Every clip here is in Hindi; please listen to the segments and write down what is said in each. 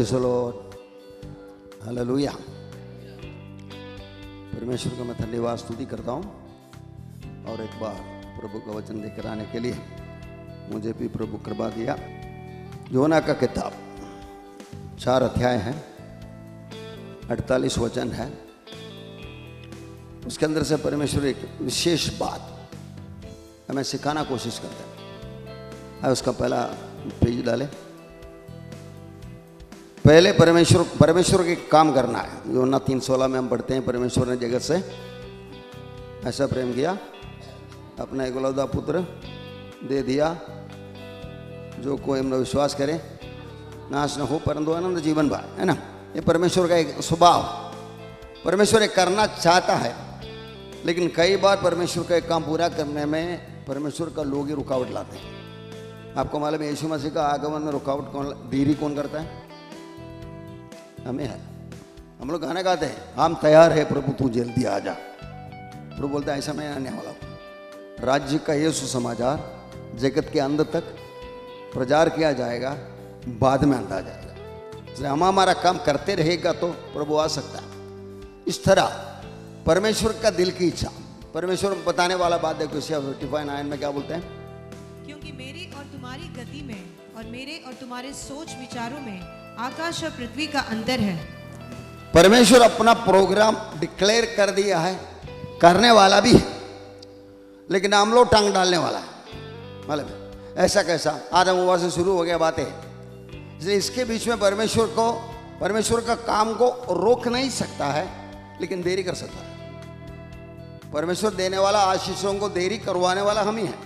Praise the Lord, hallelujah. परमेश्वर का मैं धन्यवाद स्तुति करता हूँ और एक बार प्रभु का वचन लेकर आने के लिए मुझे भी प्रभु कृपा दिया। योना का किताब 4 अध्याय हैं, 48 वचन है। उसके अंदर से परमेश्वर एक विशेष बात हमें सिखाना कोशिश करता है। उसका पहला पेज डाले। पहले परमेश्वर के काम करना है। योना 3:16 में हम पढ़ते हैं, परमेश्वर ने जगत से ऐसा प्रेम किया, अपना एकलौता पुत्र दे दिया, जो कोई हम विश्वास करे नाश न हो परंतु आनंद जीवन पाए, है ना। ये परमेश्वर का एक स्वभाव। परमेश्वर एक करना चाहता है, लेकिन कई बार परमेश्वर का एक काम पूरा करने में परमेश्वर का लोग ही रुकावट लाते हैं। आपको मालूम है यीशु मसीह का आगमन में रुकावट देरी कौन करता है? हमें है। हम लोग गाना गाते हैं, हम तैयार है प्रभु तू जल्दी आ जा। प्रभु बोलता है ऐसा मैं आने वाला हूँ। राज्य का ये सुसमाचार जगत के अंत तक प्रचार किया जाएगा, बाद में अंत आ जाएगा। इसलिए हम हमारा काम करते रहेगा तो प्रभु आ सकता है। इस तरह परमेश्वर का दिल की इच्छा, परमेश्वर बताने वाला बात देखो। 55:9 में क्या बोलते हैं? क्योंकि मेरी और तुम्हारी गति में और मेरे और तुम्हारे सोच विचारों में आकाश और पृथ्वी का अंतर है। परमेश्वर अपना प्रोग्राम डिक्लेयर कर दिया है, करने वाला भी है, लेकिन हम लोग टांग डालने वाला है। मतलब ऐसा कैसा? आदम हव्वा से शुरू हो गया बातें। इसलिए इसके बीच में परमेश्वर का काम को रोक नहीं सकता है, लेकिन देरी कर सकता है। परमेश्वर देने वाला, आशीषों को देरी करवाने वाला हम ही है।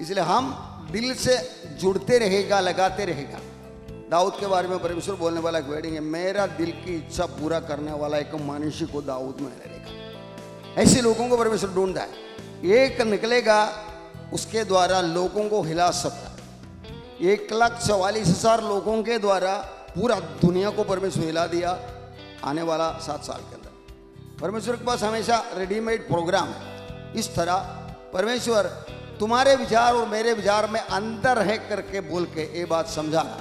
इसलिए हम दिल से जुड़ते रहेगा, लगाते रहेगा। दाऊद के बारे में परमेश्वर बोलने वाला एक वर्डिंग है, मेरा दिल की इच्छा पूरा करने वाला एक मनुष्य को दाऊद में रहेगा। ऐसे लोगों को परमेश्वर ढूंढता है। एक निकलेगा, उसके द्वारा लोगों को हिला सकता है। 1,44,000 लोगों के द्वारा पूरा दुनिया को परमेश्वर हिला दिया आने वाला 7 साल के अंदर। परमेश्वर के पास हमेशा रेडीमेड प्रोग्राम है। इस तरह परमेश्वर तुम्हारे विचार और मेरे विचार में अंतर है करके बोल के ये बात समझाना।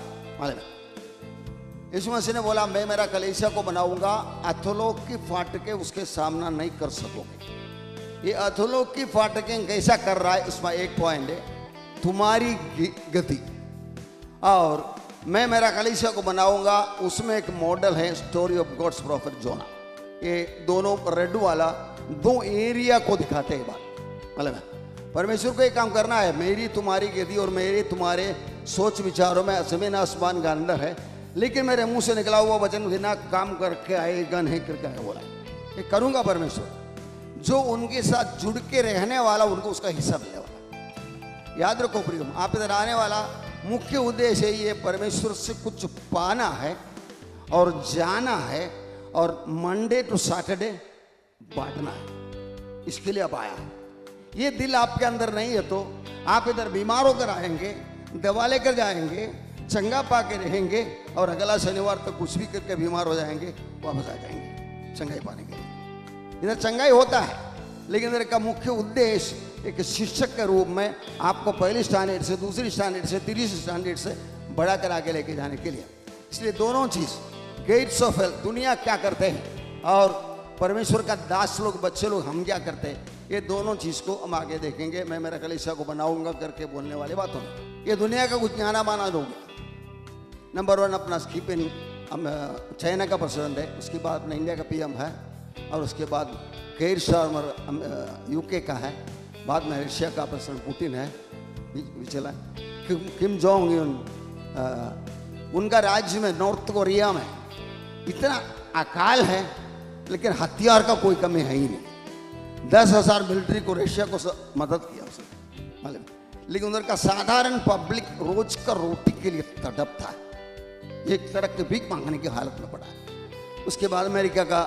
यीशु मसीह ने बोला, मैं मेरा कलीसिया को बनाऊंगा, अधोलोक की फाटकें उसके सामना नहीं कर सकोगे। ये अधोलोक की फाटकें कैसा कर रहा है, उसमें एक पॉइंट है तुम्हारी गति। और मैं मेरा कलीसिया को बनाऊंगा, उसमें एक मॉडल है स्टोरी ऑफ गॉड्स प्रॉफिट जोना। ये दोनों रेड वाला 2 एरिया को दिखाते हैं बात। मतलब परमेश्वर को एक काम करना है, मेरी तुम्हारी गति और मेरे तुम्हारे सोच विचारों में जमीन आसमान का अंदर है, लेकिन मेरे मुंह से निकला हुआ वचन बिना काम करके आएगा नहीं करके आए बोला। ये करूंगा परमेश्वर। जो उनके साथ जुड़ के रहने वाला, उनको उसका हिस्सा मिलने वाला। याद रखो प्रियम, आप इधर आने वाला मुख्य उद्देश्य ये परमेश्वर से कुछ पाना है और जाना है और मंडे टू सैटरडे बांटना है। इसके लिए आप आया है। ये दिल आपके अंदर नहीं है तो आप इधर बीमार होकर आएंगे, दवा लेकर जाएंगे, चंगा पा के रहेंगे और अगला शनिवार तक कुछ भी करके बीमार हो जाएंगे, वापस आ जाएंगे चंगाई पाने के लिए। इधर चंगाई होता है, लेकिन इधर का मुख्य उद्देश्य एक शिक्षक के रूप में आपको पहली स्टैंडर्ड से, दूसरी स्टैंडर्ड से, तीसरी स्टैंडर्ड से बढ़ा कर आगे लेके जाने के लिए। इसलिए दोनों चीज़, गेट्स ऑफ हेल्थ, दुनिया क्या करते हैं और परमेश्वर का दास लोग, बच्चे लोग, हम क्या करते हैं, ये दोनों चीज़ को हम आगे देखेंगे। मैं मेरा कलीसिया को बनाऊंगा करके बोलने वाली बातों में ये दुनिया का कुछ जाना माना लोग। नंबर 1 अपना स्कीपिन चाइना का प्रेसिडेंट है, उसके बाद अपना इंडिया का पीएम है, और उसके बाद केर स्टारमर यूके का है, बाद में रशिया का प्रेसिडेंट पुतिन है, चला किम जोंग उन, उनका राज्य में नॉर्थ कोरिया में इतना अकाल है, लेकिन हथियार का कोई कमी है ही नहीं। 10,000 मिलिट्री को रशिया को मदद किया उसने, मालूम। लेकिन उधर का साधारण पब्लिक रोज का रोटी के लिए तड़पता है, एक सड़क के भीख मांगने की हालत में पड़ा है। उसके बाद अमेरिका का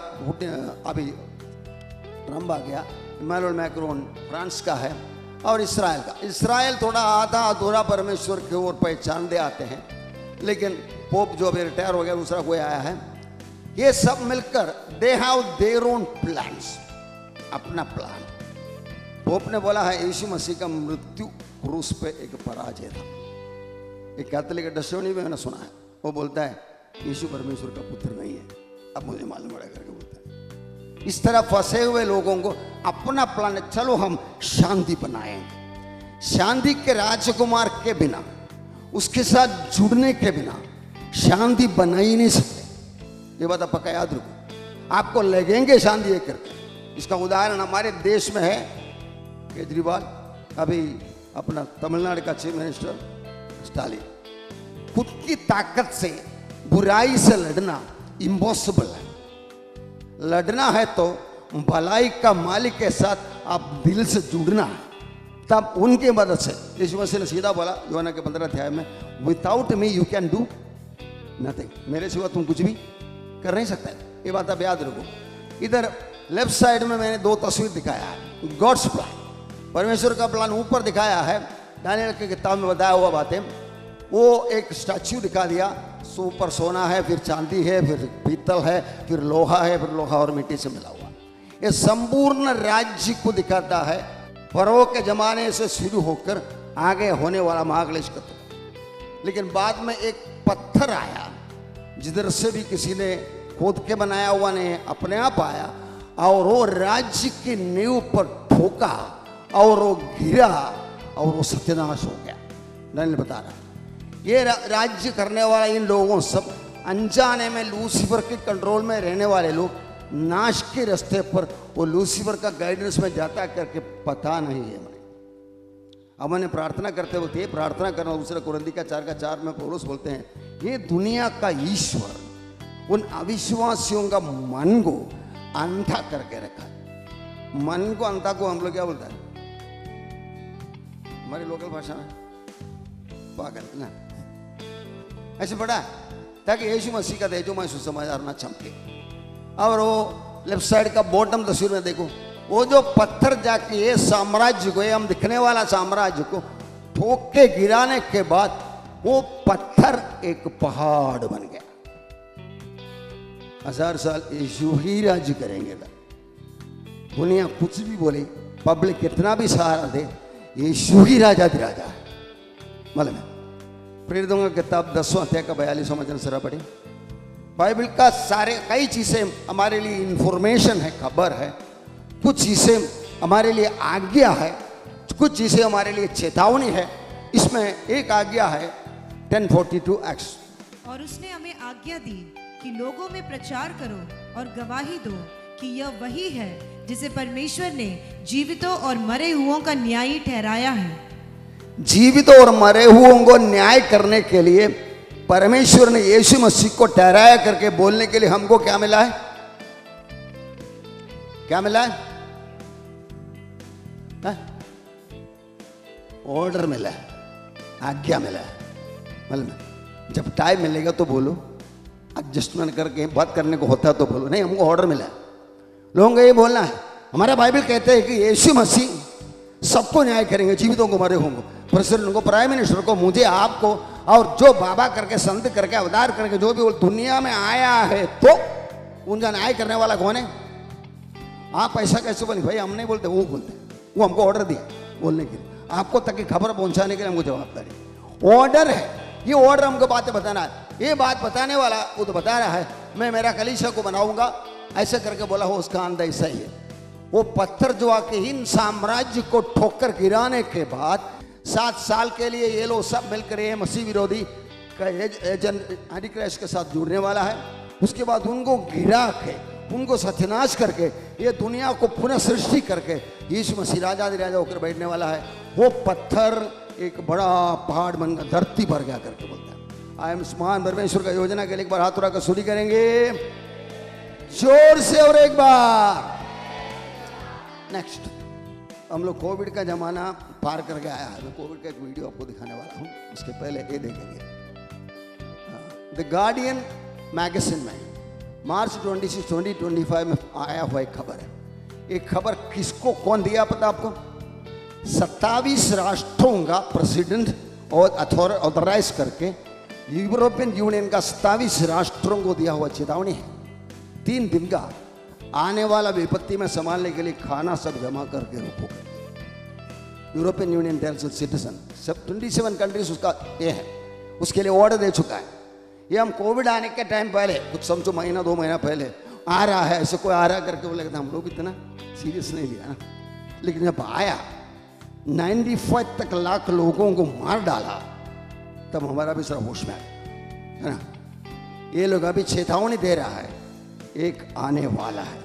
अभी ट्रम्प आ गया, इमैनुअल मैक्रोन फ्रांस का है, और इसराइल का। इसराइल थोड़ा आधा अधूरा परमेश्वर की ओर पहचान दे आते हैं, लेकिन पोप जो अभी रिटायर हो गया, दूसरा कोई आया है। ये सब मिलकर they have their own plans, अपना प्लान। पोप ने बोला है यीशु मसीह का मृत्यु क्रूस पे एक पराजय था। एक कैथोलिक टेस्टिमनी में मैंने सुना है, वो बोलता है यीशु परमेश्वर का पुत्र नहीं है, अब मुझे मालूम पड़ा करके बोलता है। इस तरह फंसे हुए लोगों को अपना प्लान है, चलो हम शांति बनाएंगे। शांति के राजकुमार के बिना, उसके साथ जुड़ने के बिना शांति बना ही नहीं सकते। ये बात आप पक्का याद रखो, आपको लगेंगे शांति एक करके। इसका उदाहरण हमारे देश में है, केजरीवाल, अभी अपना तमिलनाडु का चीफ मिनिस्टर स्टालिन। खुद की ताकत से बुराई से लड़ना इम्पॉसिबल है। लड़ना है तो भलाई का मालिक के साथ आप दिल से जुड़ना है, तब उनकी मदद से। यीशु मसीह ने सीधा बोला यूहन्ना के 15 अध्याय में, without me you can do nothing, मेरे सिवा तुम कुछ भी कर नहीं सकते। ये बात आप याद रखो। इधर लेफ्ट साइड में मैंने 2 तस्वीर दिखाया है, गॉड्स प्लान, परमेश्वर का प्लान ऊपर दिखाया है। दानियल की किताब में बताया हुआ बातें, वो एक स्टैच्यू दिखा दिया, ऊपर सोना है, फिर चांदी है, फिर पीतल है, फिर लोहा है, फिर लोहा और मिट्टी से मिला हुआ। ये संपूर्ण राज्य को दिखाता है, फरो के जमाने से शुरू होकर आगे होने वाला महाक्लेश का। लेकिन बाद में एक पत्थर आया, जिधर से भी किसी ने खोद के बनाया हुआ नहीं, अपने आप आया, और वो राज्य की नींव पर ठोका और वो गिरा और वो सत्यानाश हो गया। दानियल बता रहा, ये राज्य करने वाला इन लोगों सब अनजाने में लूसीफर के कंट्रोल में रहने वाले लोग नाश के रास्ते पर वो लूसीफर का गाइडेंस में जाता करके पता नहीं है। अब मैंने प्रार्थना करते होते, प्रार्थना करना दूसरा कुरिन्थियों का 4:4 में पौलुस बोलते हैं, ये दुनिया का ईश्वर उन अविश्वासियों का मन को अंधा करके रखा है। मन को अंधा को हम लोग क्या बोलता है हमारी लोकल भाषा में? पागल ना, ऐसे पढ़ा ताकि यीशु मसीह का तेजोमय सुसमाचार ना चमके। और वो लेफ्ट साइड का बॉटम तस्वीर में देखो, वो जो पत्थर जाके ये साम्राज्य को, ये हम दिखने वाला साम्राज्य को ठोक के गिराने के बाद वो पत्थर एक पहाड़ बन गया। 1000 साल यीशु ही राज्य करेंगे। दुनिया कुछ भी बोले, पब्लिक कितना भी सहारा दे, यीशु ही राजा राजा है। मतलब प्रेरितों का किताब 10वां अध्याय का 42वां वचन जरा पढ़े। बाइबल का सारे कई चीजें हमारे लिए इंफॉर्मेशन है, खबर है, कुछ चीजें हमारे लिए आज्ञा है, कुछ चीजें हमारे लिए चेतावनी है। इसमें एक आज्ञा है 10:42 एक्स, और उसने हमें आज्ञा दी कि लोगों में प्रचार करो और गवाही दो कि यह वही है जिसे परमेश्वर ने जीवितों और मरे हुओं का न्यायी ठहराया है। जीवित और मरे हुओं को न्याय करने के लिए परमेश्वर ने यीशु मसीह को ठहराया करके बोलने के लिए हमको क्या मिला है? क्या मिला है? ऑर्डर मिला है, आज्ञा मिला है। मतलब जब टाइम मिलेगा तो बोलो, एडजस्टमेंट करके बात करने को होता तो बोलो, नहीं हमको ऑर्डर मिला है। लोगों को ये बोलना है, हमारा बाइबल कहते हैं कि यीशु मसीह सबको न्याय करेंगे, जीवितों को मरे होंगे, प्रेसिडेंट को, प्राइम मिनिस्टर को, मुझे, आपको, और जो बाबा करके, संत करके, अवतार करके जो भी दुनिया में आया है, तो उनका न्याय करने वाला कौन है? आप ऐसा कैसे बोले? भाई हम नहीं बोलते, वो बोलते, वो हमको ऑर्डर दिया बोलने के लिए, आपको तक की खबर पहुंचाने के लिए हमको जवाबदारी ऑर्डर है। ये ऑर्डर हमको बातें बताना है। ये बात बताने वाला वो तो बता रहा है, मैं मेरा कलीसिया को बनाऊंगा, ऐसे करके बोला हो, उसका अंदर ऐसा ही है। वो पत्थर जो आके इन साम्राज्य को ठोकर गिराने के बाद 7 साल के लिए ये लोग सब मिलकर ये मसीह विरोधी का एजेंट एंटीक्राइस्ट के साथ जुड़ने वाला है। उसके बाद उनको गिरा के, उनको सत्यानाश करके, ये दुनिया को पुनः सृष्टि करके यीशु मसीह राजा होकर बैठने वाला है। वो पत्थर एक बड़ा पहाड़ बनकर धरती भर गया करके बोलता है। आई एम महान परमेश्वर का योजना के लिए एक बार हाथ उठा कर स्तुति करेंगे जोर से, और एक बार। नेक्स्ट, हम लोग कोविड का जमाना पार करके आया है। मैं कोविड का एक वीडियो आपको दिखाने वाला हूँ, उसके पहले ये देखेंगे। द गार्डियन मैगजीन में मार्च 26, 2025 में आया हुआ एक खबर है। एक खबर किसको कौन दिया पता आपको? 27 राष्ट्रों का प्रेसिडेंट और ऑथराइज करके यूरोपियन यूनियन का 27 राष्ट्रों को दिया हुआ चेतावनी है। 3 दिन का आने वाला विपत्ति में संभालने के लिए खाना सब जमा करके रखो। यूरोपियन यूनियन टेल्स सिटीजन, सब 27 कंट्रीज उसका ये है, उसके लिए ऑर्डर दे चुका है। ये हम कोविड आने के टाइम पहले, कुछ समझो महीना 2 महीना पहले आ रहा है, ऐसे कोई आ रहा करके बोले, हम लोग इतना सीरियस नहीं लिया ना। लेकिन जब आया 95 तक लाख लोगों को मार डाला, तब हमारा भी सर होश में आया, है ना। ये लोग अभी चेतावनी दे रहा है, एक आने वाला है।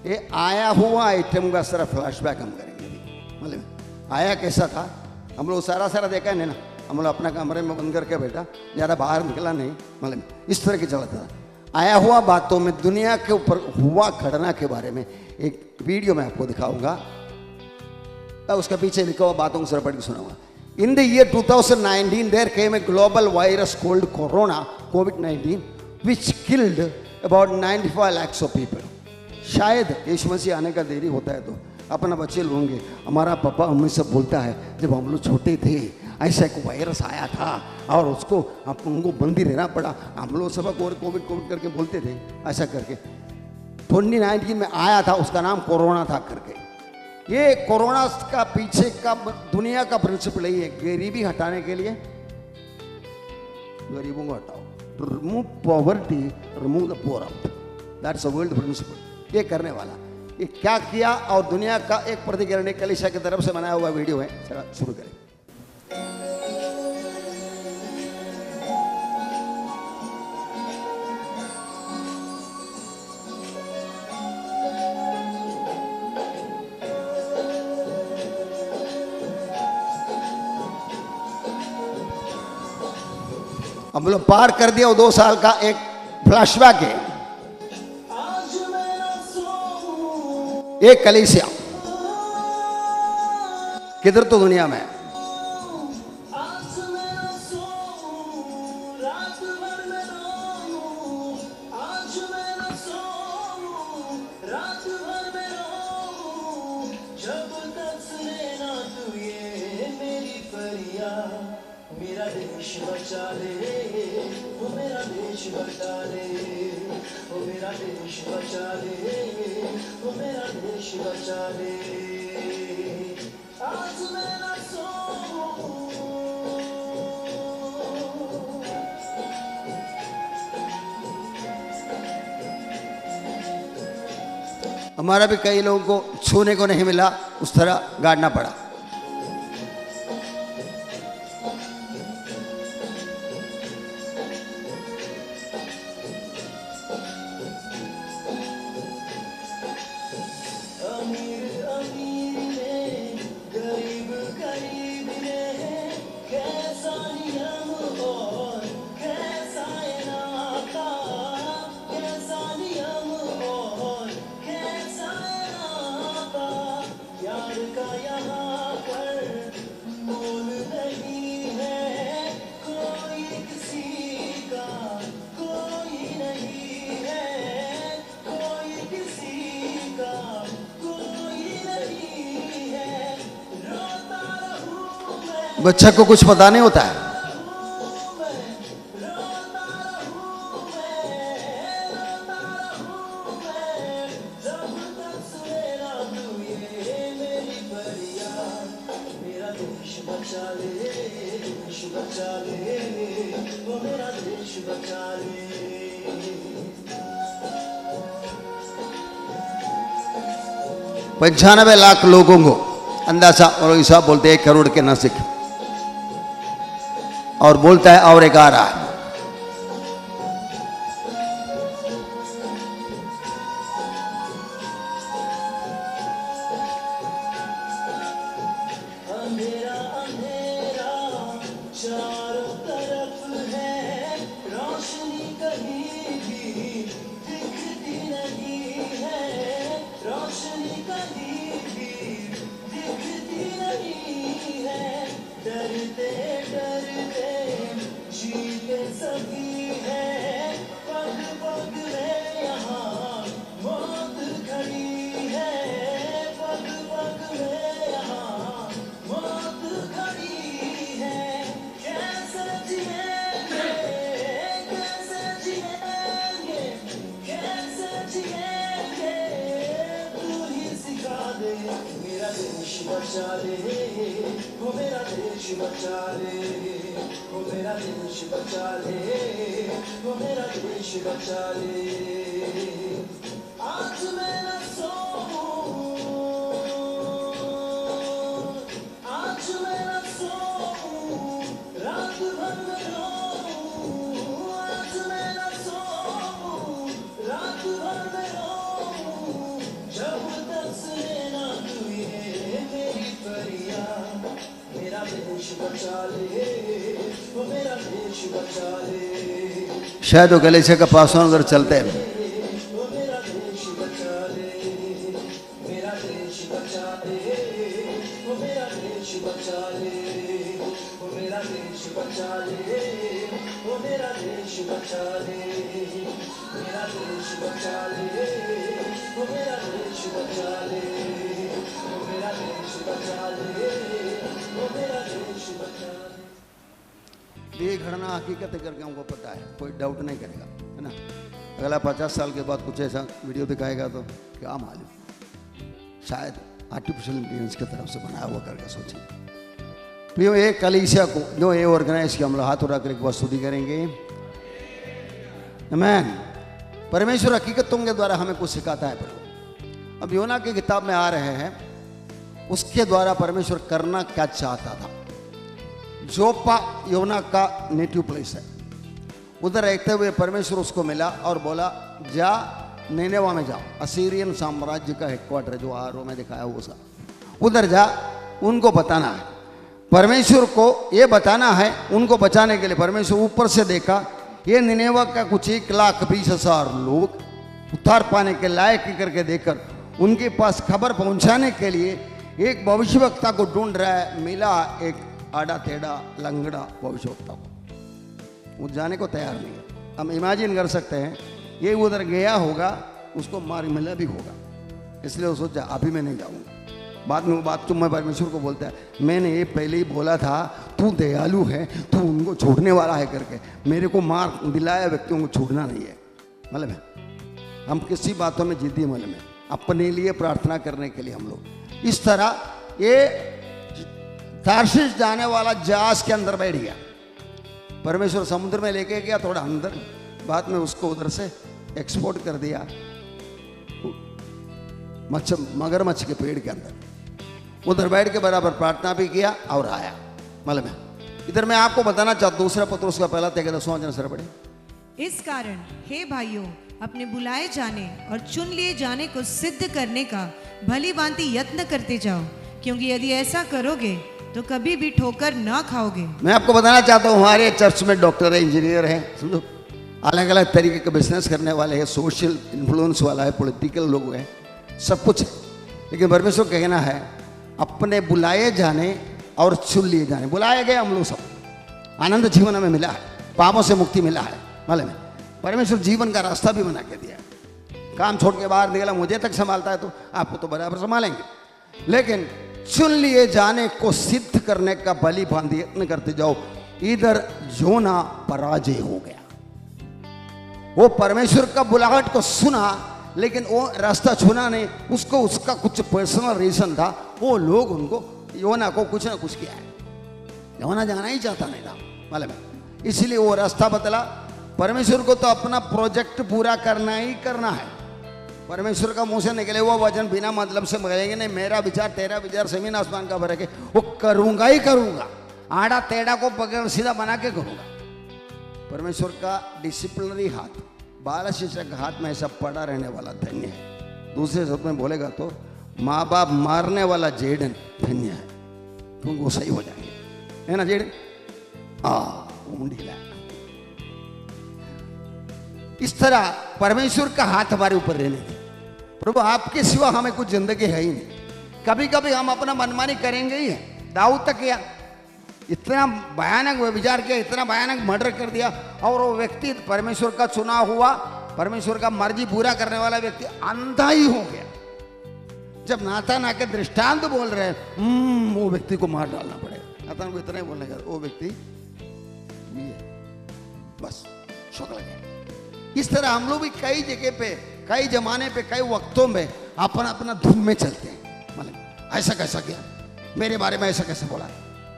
ये आया हुआ आइटम का सारा फ्लैशबैक हम करेंगे। मतलब आया कैसा था, हम लोग सारा देखा है ना। हम लोग अपना कमरे में बंद करके बैठा, ज़्यादा बाहर निकला नहीं, मतलब इस तरह की चलता था। आया हुआ बातों में दुनिया के ऊपर हुआ घटना के बारे में एक वीडियो मैं आपको दिखाऊंगा, उसके पीछे लिखा हुआ बातों को सर पढ़ के सुनाऊंगा। In the year 2019 there came a global virus called corona COVID-19 which killed about 95 lakhs of people. शायद यीशु मसीह आने का देरी होता है तो अपना बच्चे लोग होंगे, हमारा पापा हमें सब बोलता है, जब हम लोग छोटे थे ऐसा एक वायरस आया था और उसको उनको बंदी रहना पड़ा, हम लोग सब कोविड करके बोलते थे, ऐसा करके 2019 में आया था, उसका नाम कोरोना था करके। ये कोरोना का पीछे का दुनिया का प्रिंसिपल यही है, गरीबी हटाने के लिए गरीबों को हटाओ, remove poverty, remove the poor out, that's a world principle. ये करने वाला, ये क्या किया और दुनिया का एक प्रतिकरण कलीसिया की तरफ से बनाया हुआ वीडियो है, चला शुरू करें। हम लोग पार कर दिया वो 2 साल का एक फ्लैशबैक है। एक कलीसिया किधर तो दुनिया में मेरा देश बचा ले, वो मेरा देश बचा ले, वो मेरा देश बचा ले, वो मेरा देश बचा ले। आज मैं ना सोऊं, हमारा भी कई लोगों को छूने को नहीं मिला, उस तरह गाड़ना पड़ा। बच्चा को कुछ पता नहीं होता है। पंचानवे लाख लोगों को अंदाजा, और हिसाब बोलते 1 करोड़ के नजदीक, और बोलता है और एक आ रहा है। अंधेरा अंधेरा चारों तरफ है, रोशनी कहीं भी दिखती नहीं है, रोशनी कहीं भी दिखती नहीं है। डरते डरते जीते सभी है, पग पग में यहाँ मौत खड़ी है, पग पग में यहाँ मौत खड़ी है। कैसे जिएंगे, कैसे जिएंगे, कैसे जिएंगे, तू ही सिखा दे। मेरा देश बचा ले, वो मेरा देश बचा ले, वो मेरा देश बचा ले, वो मेरा देश बचा ले। आज मैं न सोऊं, आज मैं न सोऊं, रात भर मैं रोऊं, आज मैं न सोऊं, रात भर मैं रोऊं, जब तक सुने ना तू ये मेरी फरियाद। मेरा देश बचा ले, वो मेरा देश बचा ले। शायद वो गलीचे का पासवान उधर चलते हैं। वो मेरा देश बचा ले, मेरा देश बचा ले, वो मेरा देश बचा ले, वो मेरा देश बचा ले, वो मेरा देश बचा ले, मेरा देश बचा ले, वो मेरा देश बचा ले, वो मेरा देश बचा ले, वो मेरा देश बचा ले। ये घटना हकीकत है करके हमको पता है, कोई डाउट नहीं करेगा, है ना। अगला 50 साल के बाद कुछ ऐसा वीडियो दिखाएगा तो क्या मालूम, शायद आर्टिफिशियल इंटेलिजेंस की तरफ से बनाया हुआ करके सोचें। प्रियो, ये कलीसिया को जो ये ऑर्गेनाइज किया, हम लोग हाथ उठा कर एक बार स्तुति करेंगे। आमीन। परमेश्वर हकीकतों के द्वारा हमें कुछ सिखाता है। प्रभु अब योना की किताब में आ रहे हैं, उसके द्वारा परमेश्वर करना क्या चाहता था। जोपा योना का नेटिव प्लेस है, उधर रहते हुए परमेश्वर उसको मिला और बोला जा निनेवा में जाओ, असीरियन साम्राज्य का हेडक्वार्टर जो आरो में दिखाया हुआ उसका, उधर जा, उनको बताना है। परमेश्वर को ये बताना है, उनको बचाने के लिए परमेश्वर ऊपर से देखा, ये निनेवा का कुछ 1,20,000 लोग उद्धार पाने के लायक करके देखकर उनके पास खबर पहुंचाने के लिए एक भविष्यवक्ता को ढूंढ रहा है। मिला एक आड़ा टेढ़ा लंगड़ा भविष्यवक्ता को, वो जाने को तैयार नहीं है। हम इमेजिन कर सकते हैं ये उधर गया होगा, उसको मार मिला भी होगा, इसलिए वो सोचा अभी मैं नहीं जाऊंगा। बाद में वो बात तुम मैं परमेश्वर को बोलता है, मैंने ये पहले ही बोला था तू दयालु है, तू उनको छोड़ने वाला है करके, मेरे को मार दिलाया व्यक्तियों को छोड़ना नहीं है। मतलब है हम किसी बातों में जिद्दी, मतलब है अपने लिए प्रार्थना करने के लिए हम लोग इस तरह। ये तार्शीश जाने वाला जहाज के अंदर बैठ गया, परमेश्वर समुद्र में लेके गया थोड़ा अंदर, बाद में उसको उधर से एक्सपोर्ट कर दिया मगरमच्छ के पेड़ के अंदर। उधर बैठ के बराबर प्रार्थना भी किया और आया। मालूम है इधर मैं आपको बताना चाहता हूँ, दूसरा पत्रुस का पहला 10 सर पढ़े। इस कारण हे भाइयों, अपने बुलाए जाने और चुन लिए जाने को सिद्ध करने का भली भांति यत्न करते जाओ, क्योंकि यदि ऐसा करोगे तो कभी भी ठोकर ना खाओगे। मैं आपको बताना चाहता हूँ, हमारे चर्च में डॉक्टर है, इंजीनियर है, समझो अलग अलग तरीके के बिजनेस करने वाले हैं, सोशल इन्फ्लुएंस वाला है, पॉलिटिकल लोग हैं, सब कुछ है। लेकिन परमेश्वर का कहना है अपने बुलाए जाने और चुन लिए जाने। बुलाए गए हम लोग सब, आनंद जीवन हमें मिला है, पापों से मुक्ति मिला है। मालूम है परमेश्वर जीवन का रास्ता भी बना के दिया है। काम छोड़ के बाहर निकला, मुझे तक संभालता है तो आपको तो बराबर संभालेंगे। लेकिन चुन लिए जाने को सिद्ध करने का भली भांति यत्न करते जाओ। इधर योना पराजय हो गया। वो परमेश्वर का बुलाहट को सुना, लेकिन वो रास्ता चुना नहीं, उसको उसका कुछ पर्सनल रीजन था। वो लोग उनको योना को कुछ ना कुछ किया है। योना जाना ही चाहता नहीं था, मालूम है, इसलिए वो रास्ता बदला। परमेश्वर को तो अपना प्रोजेक्ट पूरा करना ही करना है। परमेश्वर का मुंह से निकले हुआ वचन बिना मतलब से बोलेंगे नहीं, मेरा विचार तेरा विचार जमीन आसमान का फर्क है, वो करूंगा ही करूंगा, आड़ा टेढ़ा को पकड़ सीधा बना के करूंगा। परमेश्वर का डिसिप्लिनरी हाथ, बाल शिक्षक हाथ में ऐसा पड़ा रहने वाला धन्य है। दूसरे शब्द में बोलेगा तो माँ बाप मारने वाला जेडन धन्य है, क्योंकि वो सही हो जाएंगे, है ना जेडन? ढीला। इस तरह परमेश्वर का हाथ हमारे ऊपर रहने दे। प्रभु आपके सिवा हमें कुछ जिंदगी है ही नहीं। कभी कभी हम अपना मनमानी करेंगे ही है। दाऊद तक किया, इतना भयानक विचार किया, इतना भयानक मर्डर कर दिया, और वो व्यक्ति परमेश्वर का चुना हुआ, परमेश्वर का मर्जी पूरा करने वाला व्यक्ति अंधा ही हो गया। जब नातान आके दृष्टांत बोल रहे हैं, वो व्यक्ति को मार डालना पड़ेगा। नातान को इतना ही बोलने का, वो व्यक्ति बस शौक लगे। इस तरह हम लोग भी कई जगह पे, कई जमाने पे, कई वक्तों में अपना अपना धुन में चलते हैं। मालूम ऐसा कैसा किया, मेरे बारे में ऐसा कैसे बोला,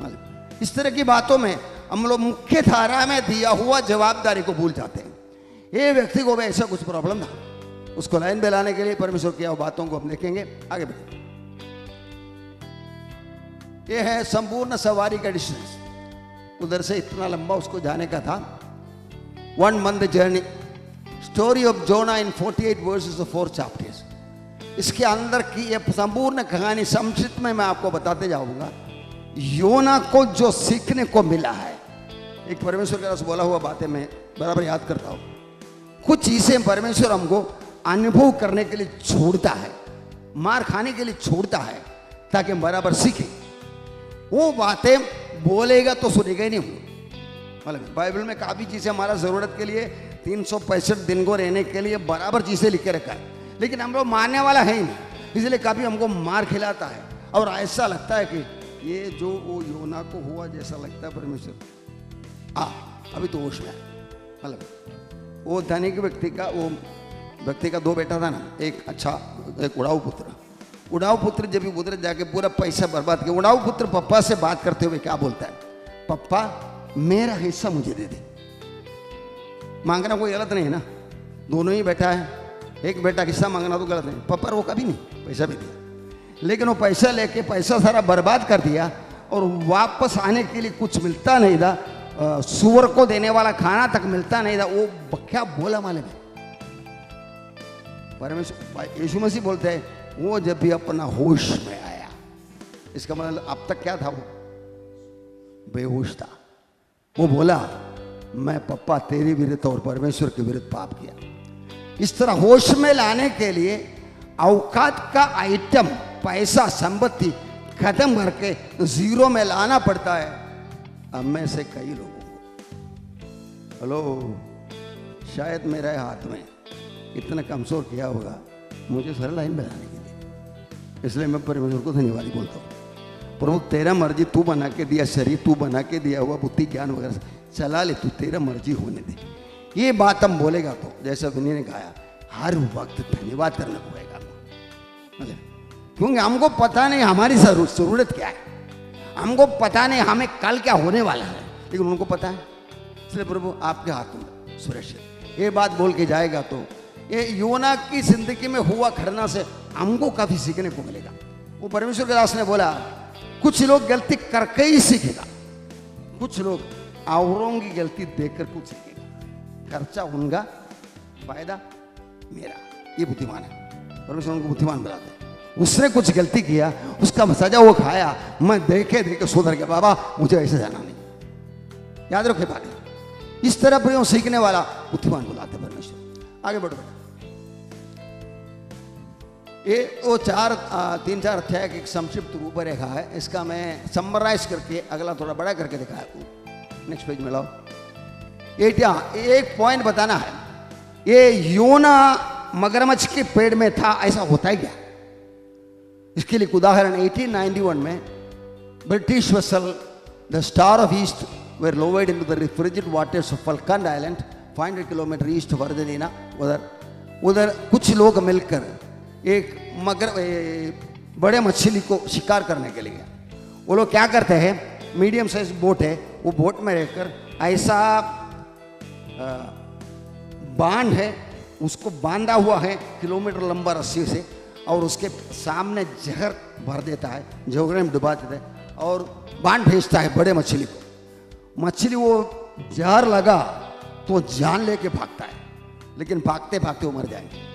मालूम इस तरह की बातों में हम लोग मुख्य धारा में दिया हुआ जवाबदारी को भूल जाते हैं। ये व्यक्ति को भी ऐसा कुछ प्रॉब्लम था, उसको लाइन पे लाने के लिए परमेश्वर की बातों को हम देखेंगे। आगे बढ़े। ये है संपूर्ण सवारी का डिस्टेंस, उधर से इतना लंबा उसको जाने का था, 1 month journey. Story of Jonah in 48 verses of 4 chapters. इसके अंदर की ये संपूर्ण कहानी संक्षिप्त में मैं आपको बताते जाऊंगा। योना को जो सीखने को मिला है, एक परमेश्वर का बोला हुआ बातें मैं बराबर याद करता हूं। कुछ चीजें परमेश्वर हमको अनुभव करने के लिए छोड़ता है, मार खाने के लिए छोड़ता है, ताकि हम बराबर सीखें। वो बातें बोलेगा तो सुनेगा ही नहीं। मतलब बाइबल में काफी चीजें हमारा जरूरत के लिए 365 दिन को रहने के लिए बराबर चीजें लिख के रखा है, लेकिन हम लोग मानने वाला है ही नहीं, इसलिए कभी हमको मार खिलाता है और ऐसा लगता है कि ये जो वो योना को हुआ जैसा लगता है परमेश्वर अभी तो होश में। मतलब वो धनिक व्यक्ति का 2 बेटा था ना, एक उड़ाऊ पुत्र जब भी उधर जाके पूरा पैसा बर्बाद किया। उड़ाऊ पुत्र पप्पा से बात करते हुए क्या बोलता है, पप्पा मेरा हिस्सा मुझे दे दे। मांगना कोई गलत नहीं है ना, दोनों ही बेटा है, एक बेटा हिस्सा मांगना तो गलत नहीं। पप्पा वो कभी नहीं पैसा भी दिया, लेकिन वो पैसा लेके पैसा सारा बर्बाद कर दिया और वापस आने के लिए कुछ मिलता नहीं था, सुअर को देने वाला खाना तक मिलता नहीं था। वो क्या बोला मालूम है, परमेश्वर यीशु मसीह बोलते हैं वो जब भी अपना होश में आया, इसका मतलब अब तक क्या था, वो बेहोश था। वो बोला मैं पप्पा तेरे विरुद्ध और परमेश्वर के विरुद्ध पाप किया। इस तरह होश में लाने के लिए औकात का आइटम, पैसा, संपत्ति खत्म करके जीरो में लाना पड़ता है। अब में से कई लोगों को, हेलो, शायद मेरे हाथ में इतना कमजोर किया होगा मुझे सरल लाइन में लाने के लिए, इसलिए मैं परमेश्वर को धन्यवाद बोलता हूँ। प्रभु तेरा मर्जी, तू बना के दिया शरीर, तू बना के दिया हुआ बुद्धि ज्ञान वगैरह चला ले, तू तेरा मर्जी होने दे। ये बात हम बोलेगा तो जैसा विनय ने कहा हर वक्त धन्यवाद करना पड़ेगा, क्योंकि हमको पता नहीं हमारी जरूरत क्या है, हमको पता नहीं हमें कल क्या होने वाला है, लेकिन उनको पता है। इसलिए प्रभु आपके हाथ में सुरक्षित ये बात बोल के जाएगा तो ये योना की जिंदगी में हुआ घटना से हमको काफी सीखने को मिलेगा। वो परमेश्वर के दास ने बोला कुछ लोग गलती करके ही सीखेगा, कुछ लोग औरों की गलती देखकर कुछ सीखेगा। खर्चा उनका, फायदा मेरा। ये बुद्धिमान है, परमेश्वर उनको बुद्धिमान बनाते हैं। उसने कुछ गलती किया, उसका सजा वो खाया, मैं देखे सुधर गया, बाबा मुझे ऐसे जाना नहीं। याद रखे बात, इस तरह पर सीखने वाला बुद्धिमान बुलाते परमेश्वर। आगे बढ़ो। ये वो 3-4 अध्याय की एक संक्षिप्त रूपरेखा है, इसका मैं समराइज करके अगला थोड़ा बड़ा करके दिखाया। नेक्स्ट पेज में लाओ। एक पॉइंट बताना है, ये योना मगरमच्छ के पेड़ में था, ऐसा होता ही क्या? इसके लिए उदाहरण 1891 में British vessel the Star of East were lowered into the refrigerated waters of Falkland Island 500 kilometre east Virginia. उधर कुछ लोग मिलकर एक बड़े मछली को शिकार करने के लिए, वो लोग क्या करते हैं, मीडियम साइज बोट है, वो बोट में रहकर ऐसा बांध है, उसको बांधा हुआ है किलोमीटर लंबा रस्सी से, और उसके सामने जहर भर देता है, जहर में डुबा देता है और बांध भेजता है बड़े मछली को। मछली वो जहर लगा तो जान लेके भागता है, लेकिन भागते भागते वो मर जाएंगे।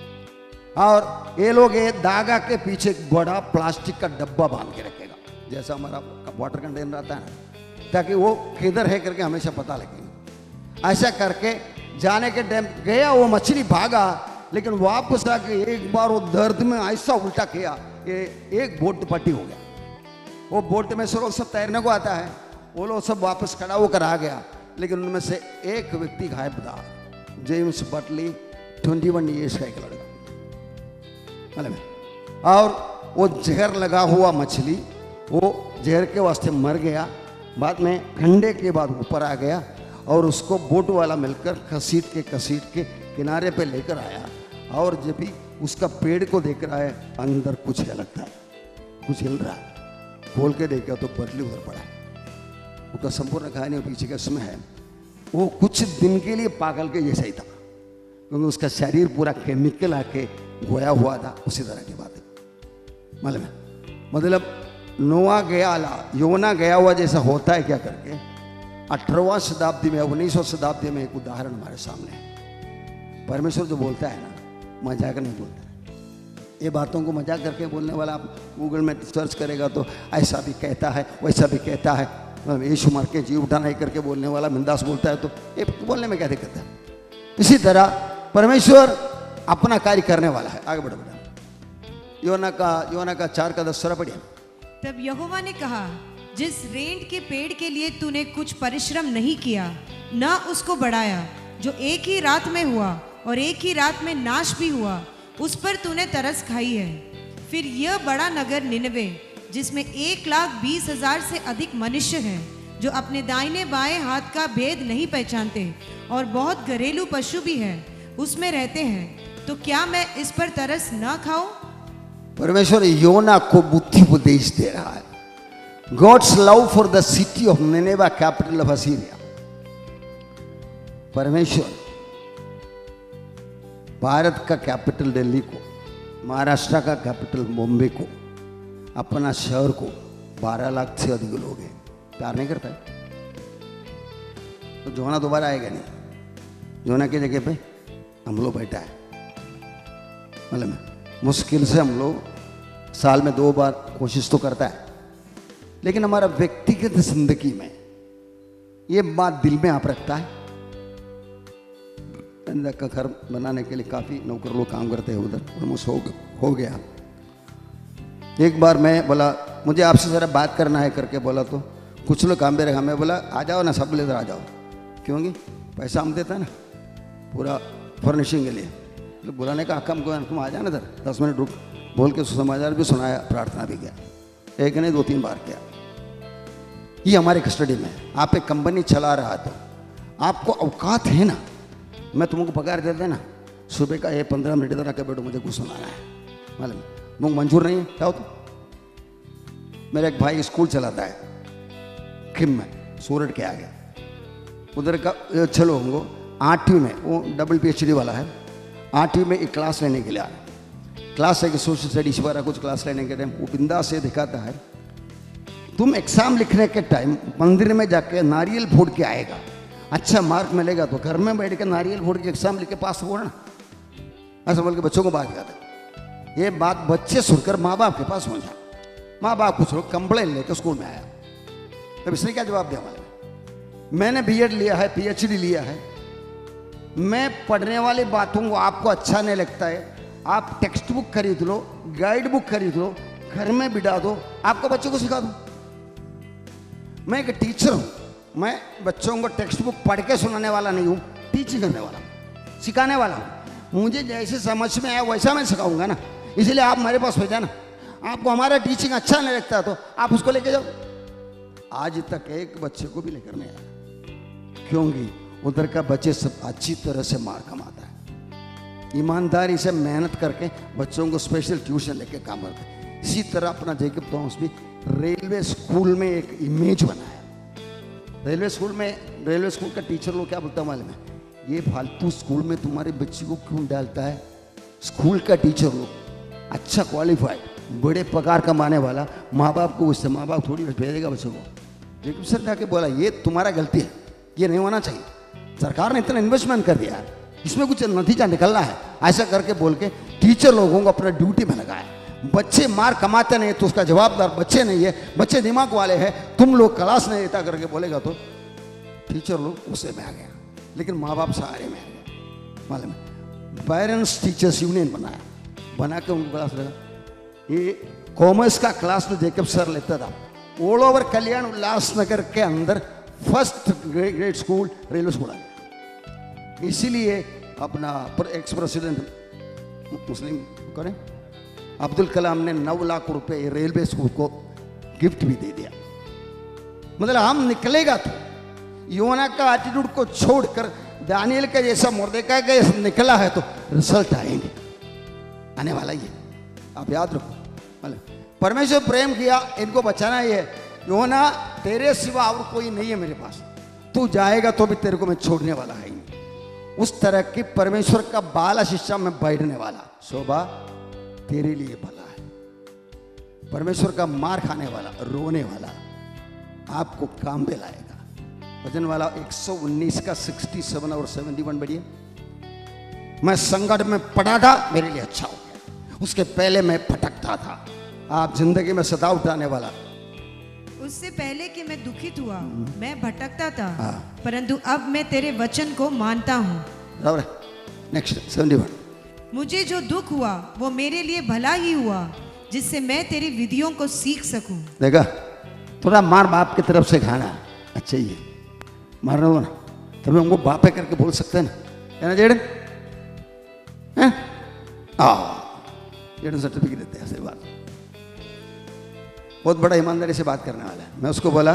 और ये लोग ये दागा के पीछे एक बड़ा प्लास्टिक का डब्बा बांध के रखेगा, जैसा हमारा वाटर कंटेनर रहता है ना, ताकि वो किधर है करके हमेशा पता लगेगा। ऐसा करके जाने के टाइम गया, वो मछली भागा, लेकिन वापस आके एक बार वो दर्द में ऐसा उल्टा किया, ये एक बोट पट्टी हो गया। वो बोट में से लोग सब तैरने को आता है, वो लोग सब वापस खड़ा होकर आ गया, लेकिन उनमें से एक व्यक्ति गायब था, जेम्स बटली, 21 ईयर्स का एक लड़का। और वो जहर लगा हुआ मछली, वो जहर के वास्ते मर गया। बाद में ठंडे के बाद ऊपर आ गया और उसको बोट वाला मिलकर घसीट के किनारे पे लेकर आया, और जब भी उसका पेड़ को देख रहा है, अंदर कुछ अलग था, कुछ हिल रहा है। खोल के देखा तो बटली उधर पड़ा है। उसका संपूर्ण कहानी और पीछे का इसमें है, वो कुछ दिन के लिए पागल के जैसा ही था, क्योंकि उसका शरीर पूरा केमिकल आके गोया हुआ था। उसी तरह की बात है, मालूम है? मतलब नोआ गया आला, योना गया हुआ जैसा होता है क्या करके 18वां शताब्दी में, 19वीं शताब्दी में एक उदाहरण हमारे सामने है। परमेश्वर जो बोलता है ना, मजाक नहीं बोलता है। ये बातों को मजाक करके बोलने वाला आप गूगल में सर्च करेगा तो ऐसा भी कहता है, वैसा भी कहता है, यीशु मर के जी उठा नहीं करके बोलने वाला बिंदास बोलता है, तो ये बोलने में क्या दिक्कत है? इसी तरह परमेश्वर अपना कार्य करने वाला है। आगे बढ़ो बेटा, योना का 4:10 पढ़िए। तब यहोवा ने कहा, जिस रेंट के पेड़ के लिए तूने कुछ परिश्रम नहीं किया, न उसको बढ़ाया, जो एक ही रात में हुआ और एक ही रात में नाश भी हुआ, उस पर तूने तरस खाई है। फिर यह बड़ा नगर निनवे, जिसमें 1,20,000 से अधिक मनुष्य हैं, जो अपने दाहिने बाएं हाथ का भेद नहीं पहचानते, और बहुत घरेलू पशु भी हैं, उसमें रहते हैं, तो क्या मैं इस पर तरस न खाऊं? परमेश्वर योना को बुद्धि उपदेश दे रहा है। God's love for the city of Nineveh, capital of Assyria. परमेश्वर भारत का कैपिटल दिल्ली को, महाराष्ट्र का कैपिटल बॉम्बे को, अपना शहर को 12 लाख से अधिक लोग हैं, प्यार नहीं करता है? तो जोना दोबारा आएगा नहीं। जोना की जगह पे हम लोग बैठा है, मतलब मुश्किल से हम लोग साल में 2 बार कोशिश तो करता है, लेकिन हमारा व्यक्तिगत जिंदगी में ये बात दिल में आप रखता है। अंदर का घर बनाने के लिए काफ़ी नौकर लोग काम करते हैं उधर, ऑलमोस्ट हो गया। एक बार मैं बोला मुझे आपसे ज़रा बात करना है करके बोला, तो कुछ लोग काम पे रखा, मैं बोला आ जाओ ना, सब लेकर आ जाओ, क्योंकि पैसा हम देता है ना पूरा फर्निशिंग के लिए। तो बुलाने का हक हमको, तुम आ जाना इधर 10 मिनट रुक बोल के समाचार भी सुनाया, प्रार्थना भी किया, एक नहीं 2-3 बार किया। ये हमारे कस्टडी में है। आप एक कंपनी चला रहा तो आपको औकात है ना, मैं तुमको पगार दे देना, सुबह का ये 15 मिनट इधर आकर बैठो, मुझे कुछ सुनाना है, मालूम मुझे मंजूर नहीं है, क्या हो तो? मेरा एक भाई स्कूल चलाता है खिम में, सूरत के आगे, उधर का चलो हमको 8वीं में, वो डबल PhD वाला है, 8वीं में एक क्लास लेने के लिए आया। क्लास है कि सोशल स्टडीज वगैरह कुछ क्लास लेने के टाइम वो बिंदास से दिखाता है, तुम एग्जाम लिखने के टाइम मंदिर में जाके नारियल फोड़ के आएगा, अच्छा मार्क मिलेगा, तो घर में बैठ के नारियल फोड़ के एग्जाम लिख के पास हो ना, ऐसा बोल के बच्चों को बात करते। ये बात बच्चे सुनकर माँ बाप के पास पहुंचा, माँ बाप कुछ लोग कंप्लेन लेकर स्कूल में आया, तब इसने क्या जवाब दिया? मैंने B.Ed लिया है, PhD लिया है, मैं पढ़ने वाली बातों को आपको अच्छा नहीं लगता है, आप टेक्स्ट बुक खरीद लो, गाइड बुक खरीद लो, घर में बिठा दो, आपको बच्चों को सिखा दो। मैं एक टीचर हूँ, मैं बच्चों को टेक्स्ट बुक पढ़ के सुनाने वाला नहीं हूँ, टीचिंग करने वाला हूँ, सिखाने वाला हूँ। मुझे जैसे समझ में आया वैसा मैं सिखाऊंगा ना, इसलिए आप मेरे पास भेजा ना। आपको हमारा टीचिंग अच्छा नहीं लगता तो आप उसको लेके जाओ। आज तक एक बच्चे को भी लेकर नहीं आया, क्योंकि उधर का बच्चे सब अच्छी तरह से मार कमाता है, ईमानदारी से मेहनत करके बच्चों को स्पेशल ट्यूशन लेके काम करते हैं। इसी तरह अपना जैकब थॉमस भी रेलवे स्कूल में एक इमेज बनाया। रेलवे स्कूल का टीचर लोग क्या बोलता है मालूम है? ये फालतू स्कूल में तुम्हारे बच्चे को क्यों डालता है? स्कूल का टीचर लोग अच्छा क्वालिफाइड बड़े पगार कमाने वाला, माँ बाप को उससे माँ बाप थोड़ी भेजेगा बच्चों को। जैकब सर जाके बोला ये तुम्हारा गलती है, ये नहीं होना चाहिए, सरकार ने इतना इन्वेस्टमेंट कर दिया है, इसमें कुछ नतीजा निकलना है, ऐसा करके बोल के टीचर लोगों को अपना ड्यूटी में लगाया। बच्चे मार कमाते नहीं तो उसका जवाबदार बच्चे नहीं है, बच्चे दिमाग वाले हैं, तुम लोग क्लास नहीं देता करके बोलेगा तो टीचर लोग गुस्से में आ गया, लेकिन माँ बाप सहारे में आ गए। मालूम है पेरेंट्स टीचर्स यूनियन बनाया, बना के उनको क्लास लगा। ये कॉमर्स का क्लास में जैकब सर लेता था। ऑल ओवर कल्याण उल्लासनगर के अंदर first grade school railway school आ गया। इसीलिए अपना एक्स प्रेसिडेंट मुस्लिम करें अब्दुल कलाम ने 9 लाख रुपए रेलवे स्कूल को गिफ्ट भी दे दिया। मतलब हम निकलेगा तो योना का एटीट्यूड को छोड़कर दानियल का जैसा मुर्देका का जैसा निकला है तो रिजल्ट आएंगे, आने वाला ही है, आप याद रखो। मतलब परमेश्वर प्रेम किया, इनको बचाना ही है। योना तेरे सिवा और कोई नहीं है मेरे पास, तू जाएगा तो भी तेरे को मैं छोड़ने वाला है ही नहीं। उस तरह की परमेश्वर का बाला शिष्या में बैठने वाला। शोभा तेरे लिए भला है। परमेश्वर का मार खाने वाला, रोने वाला आपको काम पे लाएगा। भजन वाला 119 का 67 और 71 बढ़िए। मैं संकट में पड़ा था, मेरे लिए अच्छा हो गया, उसके पहले मैं भटकता था। आप जिंदगी में सदा उठाने वाला। उससे पहले कि मैं दुखित हुआ, मैं भटकता था, परंतु अब मैं तेरे वचन को मानता हूँ। नेक्स्ट 71। मुझे जो दुख हुआ वो मेरे लिए भला ही हुआ, जिससे मैं तेरी विधियों को सीख सकूं। देखा, थोड़ा मार बाप की तरफ से खाना अच्छा ही है। मारना हो ना तभी हमको बापे करके बोल सकते हैं ना, है ना जेडन? जेडन सर्टिफिकेट देते हैं। ऐसी बात बहुत बड़ा ईमानदारी से बात करने वाला है। मैं उसको बोला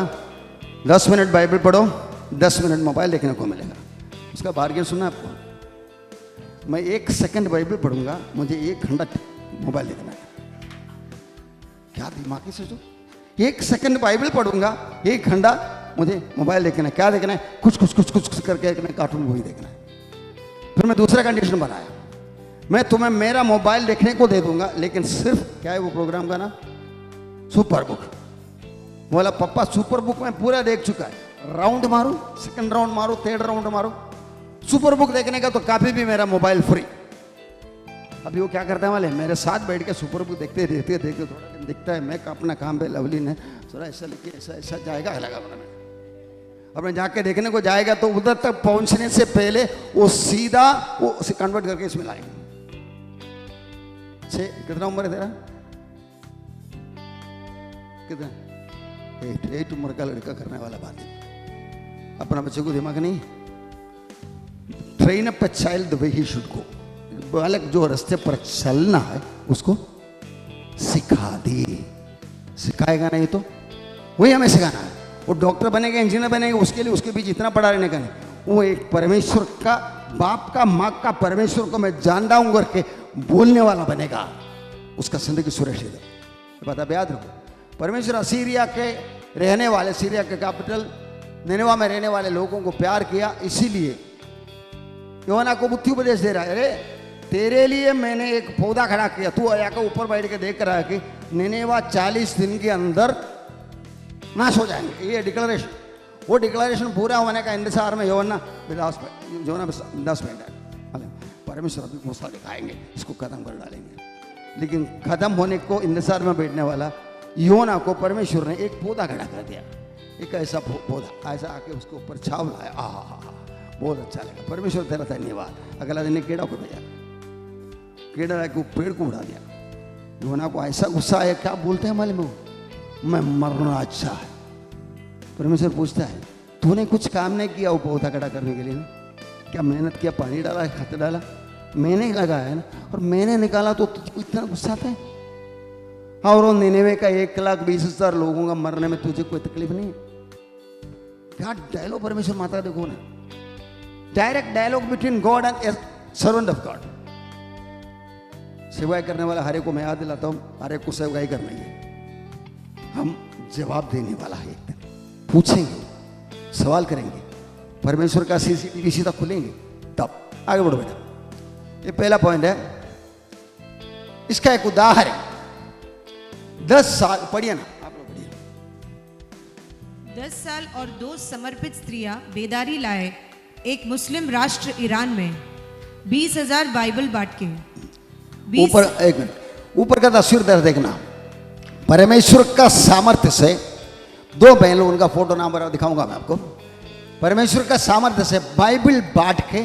10 मिनट बाइबल पढ़ो, 10 मिनट मोबाइल देखने को मिलेगा। उसका बार्गेन सुनना आपको। मैं 1 सेकंड बाइबल पढ़ूंगा, मुझे 1 घंटा मोबाइल देखना है। क्या दिमागी सोचो, 1 सेकंड बाइबल पढ़ूंगा, 1 घंटा मुझे मोबाइल देखना है। क्या देखना है? कुछ करके कार्टून मूवी देखना है। फिर मैं दूसरा कंडीशन बनाया, मैं तुम्हें मेरा मोबाइल देखने को दे दूंगा, लेकिन सिर्फ क्या है वो प्रोग्राम का नाम? Super book. बोला पप्पा सुपर बुक में पूरा देख चुका है, राउंड मारू, सेकंड राउंड मारू, थर्ड राउंड मारू, सुपर बुक देखने का तो काफी भी मेरा मोबाइल फ्री। अभी वो क्या करते हैं वाले, मेरे साथ बैठ के सुपर बुक देखते थोड़ा दिन दिखता है, मैं अपना काम पे लवली ने थोड़ा ऐसा लेके ऐसा जाएगा लगा बना। अब मैं जाके देखने को जाएगा तो उधर तक पहुंचने से पहले वो सीधा वो कन्वर्ट करके इसमें लाएंगे। कितना उम्र है तेरा? कितना? 8 उम्र का लड़का करने वाला बात है। अपना बच्चे को दिमाग नहीं। Train up a child the way he should go. बालक जो रास्ते पर चलना है उसको सिखा दी। सिखाएगा नहीं तो वही हमें सिखाना है। वो डॉक्टर बनेगा, इंजीनियर बनेगा, उसके लिए उसके बीच इतना पढ़ा रहने का नहीं। वो एक परमेश्वर का, बाप का, माँ का, परमेश्वर को मैं जानता हूं करके बोलने वाला बनेगा, उसका जिंदगी सुरक्षित है। बात आप याद रखो। परमेश्वर असीरिया के रहने वाले, सीरिया के कैपिटल निनवा में रहने वाले लोगों को प्यार किया, इसीलिए योना को बुद्धि उपदेश दे रहा है। अरे तेरे लिए मैंने एक पौधा खड़ा किया, तू आया का ऊपर बैठ के देख रहा है कि निनेवा 40 दिन के अंदर नाश हो जाएंगे। ये डिक्लेरेशन, वो डिक्लेरेशन पूरा होने का इंतजार में योना 10 मिनट है। परमेश्वर अभी गुस्सा दिखाएंगे, इसको खत्म कर डालेंगे। लेकिन खत्म होने को इंतजार में बैठने वाला योना को परमेश्वर ने एक पौधा खड़ा कर दिया। एक ऐसा पौधा ऐसा आके उसके ऊपर छाव लाया। बहुत अच्छा लगा। परमेश्वर तेरा धन्यवाद। अगला दिन कीड़ा को भेजा, कीड़ा लाके पेड़ को उड़ा दिया। योना को ऐसा गुस्सा आया, क्या बोलते हैं मालूम है? मैं मरना अच्छा है। परमेश्वर पूछता है तूने कुछ काम नहीं किया वो पौधा खड़ा करने के लिए ना? क्या मेहनत किया, पानी डाला, खत डाला? मैंने लगाया है ना, और मैंने निकाला तो तुझको इतना गुस्सा था? और वो निनेवे का 1,20,000 लोगों का मरने में तुझे कोई तकलीफ नहीं? क्या डायलॉग परमेश्वर माता, देखो ना, direct dialogue between God and servant of God. सेवाई करने वाला हरे को मैं याद दिलाता हूं, हरे को सेवाई करनी है। हम जवाब देने वाला है, एक दिन पूछेंगे, सवाल करेंगे, परमेश्वर का CCTV सीधा खुलेंगे, तब आगे बढ़ो बेटा। ये पहला पॉइंट है। इसका एक उदाहरण 10 साल पढ़िए ना आप लोग, पढ़िए। 10 साल और 2 समर्पित स्त्रियां बेदारी लाए एक मुस्लिम राष्ट्र ईरान में 20,000 बाइबल बांट के। ऊपर एक मिनट, ऊपर का तस्वीर दर देखना। परमेश्वर का सामर्थ्य से 2 बहन लोग, उनका फोटो नाम दिखाऊंगा मैं आपको। परमेश्वर का सामर्थ्य से बाइबल बांट के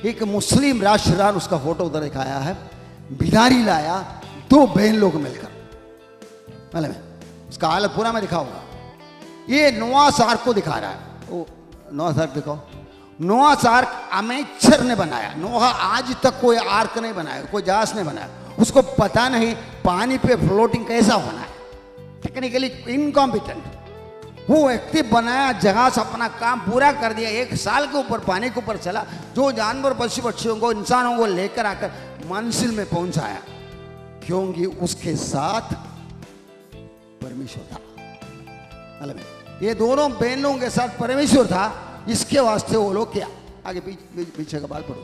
एक मुस्लिम राष्ट्र ईरान, उसका फोटो उधर दिखाया है, बिदारी लाया 2 बहन लोग मिलकर। मतलब उसका हालत पूरा मैं दिखाऊंगा। ये नोआह आर्क को दिखा रहा है। वो नोआह आर्क दिखाओ। नोआह आर्क अमेचर ने बनाया। नोआह आज तक कोई आर्क नहीं बनाया, कोई जहाज नहीं बनाया। उसको पता नहीं पानी पे फ्लोटिंग कैसा होना है, टेक्निकली इनकॉम्पिटेंट। वो व्यक्ति बनाया जहाज, अपना काम पूरा कर दिया, 1 साल के ऊपर पानी के ऊपर चला, जो जानवर पशु पक्षियों को, इंसानों को लेकर आकर मंजिल में पहुंचाया, क्योंकि उसके साथ परमेश्वर था। ये दोनों बहनों के साथ परमेश्वर था, इसके वास्ते वो लोग क्या, आगे पीछे का बात पढ़ो।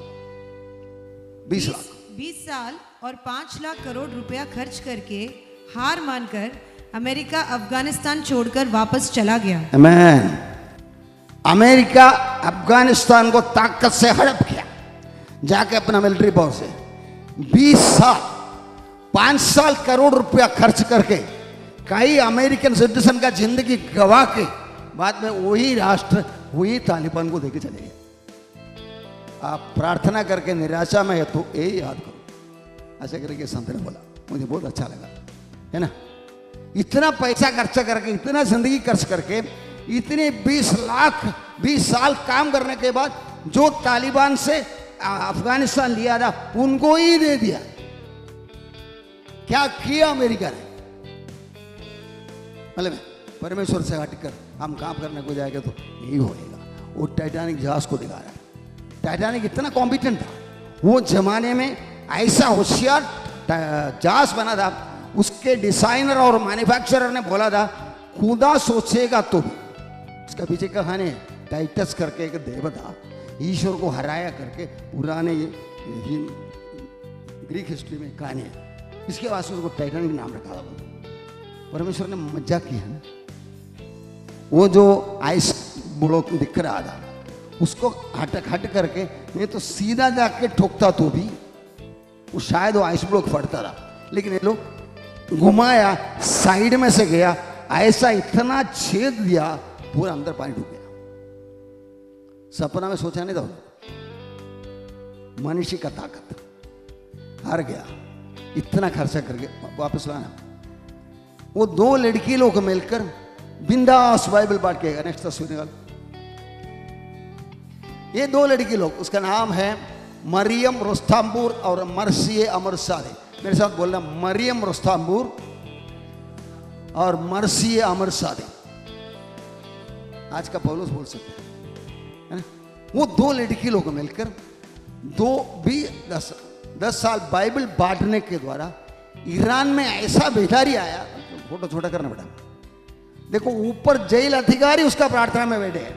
20 लाख 20 साल और 5 लाख करोड़ रुपया खर्च करके हार मानकर अमेरिका अफगानिस्तान छोड़कर वापस चला गया। आमीन। अमेरिका अफगानिस्तान को ताकत से हड़प किया, जाके अपना मिलिट्री पावर से 20 साल 5 साल करोड़ रुपया खर्च करके कई अमेरिकन सिटीजन का जिंदगी गवा के बाद में वही राष्ट्र वही तालिबान को देके चले गए। आप प्रार्थना करके निराशा में है तो यही याद करो, ऐसा करके संत ने बोला, मुझे बहुत अच्छा लगा, है ना। इतना पैसा खर्चा करके, इतना जिंदगी खर्च करके, इतने 20 साल काम करने के बाद जो तालिबान से अफगानिस्तान लिया था उनको ही दे दिया। क्या किया अमेरिका ने? मतलब परमेश्वर से हटकर हम काम करने को जाएंगे तो यही होएगा। वो टाइटैनिक जहाज को दिखा रहा है। टाइटैनिक इतना कॉम्पिटेंट था, वो जमाने में ऐसा होशियार जहाज बना था, उसके डिजाइनर और मैन्युफैक्चरर ने बोला था खुदा सोचेगा तो भी। इसका पीछे कहानी है, टाइटस करके एक देवता ईश्वर को हराया करके, पुराने ग्रीक हिस्ट्री में कहानी है। इसके वास्ते उसको टाइटैनिक नाम रखा था। परमेश्वर ने मजाक किया ना, वो जो आइस ब्लॉक दिख रहा था उसको हट करके नहीं तो सीधा जाके ठोकता तो भी वो शायद वो आइस ब्लॉक फटता था, लेकिन ये लोग घुमाया, साइड में से गया, ऐसा इतना छेद दिया पूरा अंदर पानी डूब गया। सपना में सोचा नहीं था, मनुष्य का ताकत हार गया, इतना खर्चा करके वापस लाना। वो 2 लड़की लोग मिलकर बिंदास बाइबल बांट के, नेक्स्ट तस्वीर निकाल। ये 2 लड़की लोग, उसका नाम है मरियम रुस्तम्बुर और मर्सिये अमरसादे। मेरे साथ बोलना, मरियम रुस्तम्बुर और मर्सिये अमरसादे। आज का पौलुस बोल सकते हैं, वो 2 लड़की लोग मिलकर 10 साल बाइबल बांटने के द्वारा ईरान में ऐसा बेदारी आया। फोटो छोटा करना बेटा, देखो ऊपर जेल अधिकारी उसका प्रार्थना में बैठे हैं,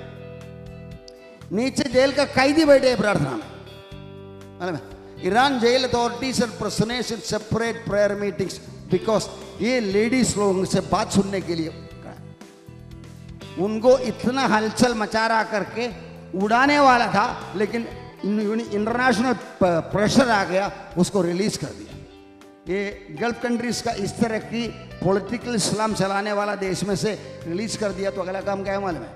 नीचे जेल का कैदी बैठे हैं प्रार्थना में। Iran jail authorities and personation separate prayer meetings because ये लेडीज लोगों से बात सुनने के लिए उनको इतना हलचल मचा रहा करके उड़ाने वाला था, लेकिन इंटरनेशनल प्रेशर आ गया, उसको रिलीज कर दिया। ये गल्फ कंट्रीज का इस तरह की पॉलिटिकल इस्लाम चलाने वाला देश में से रिलीज कर दिया तो अगला काम क्या है मालूम है?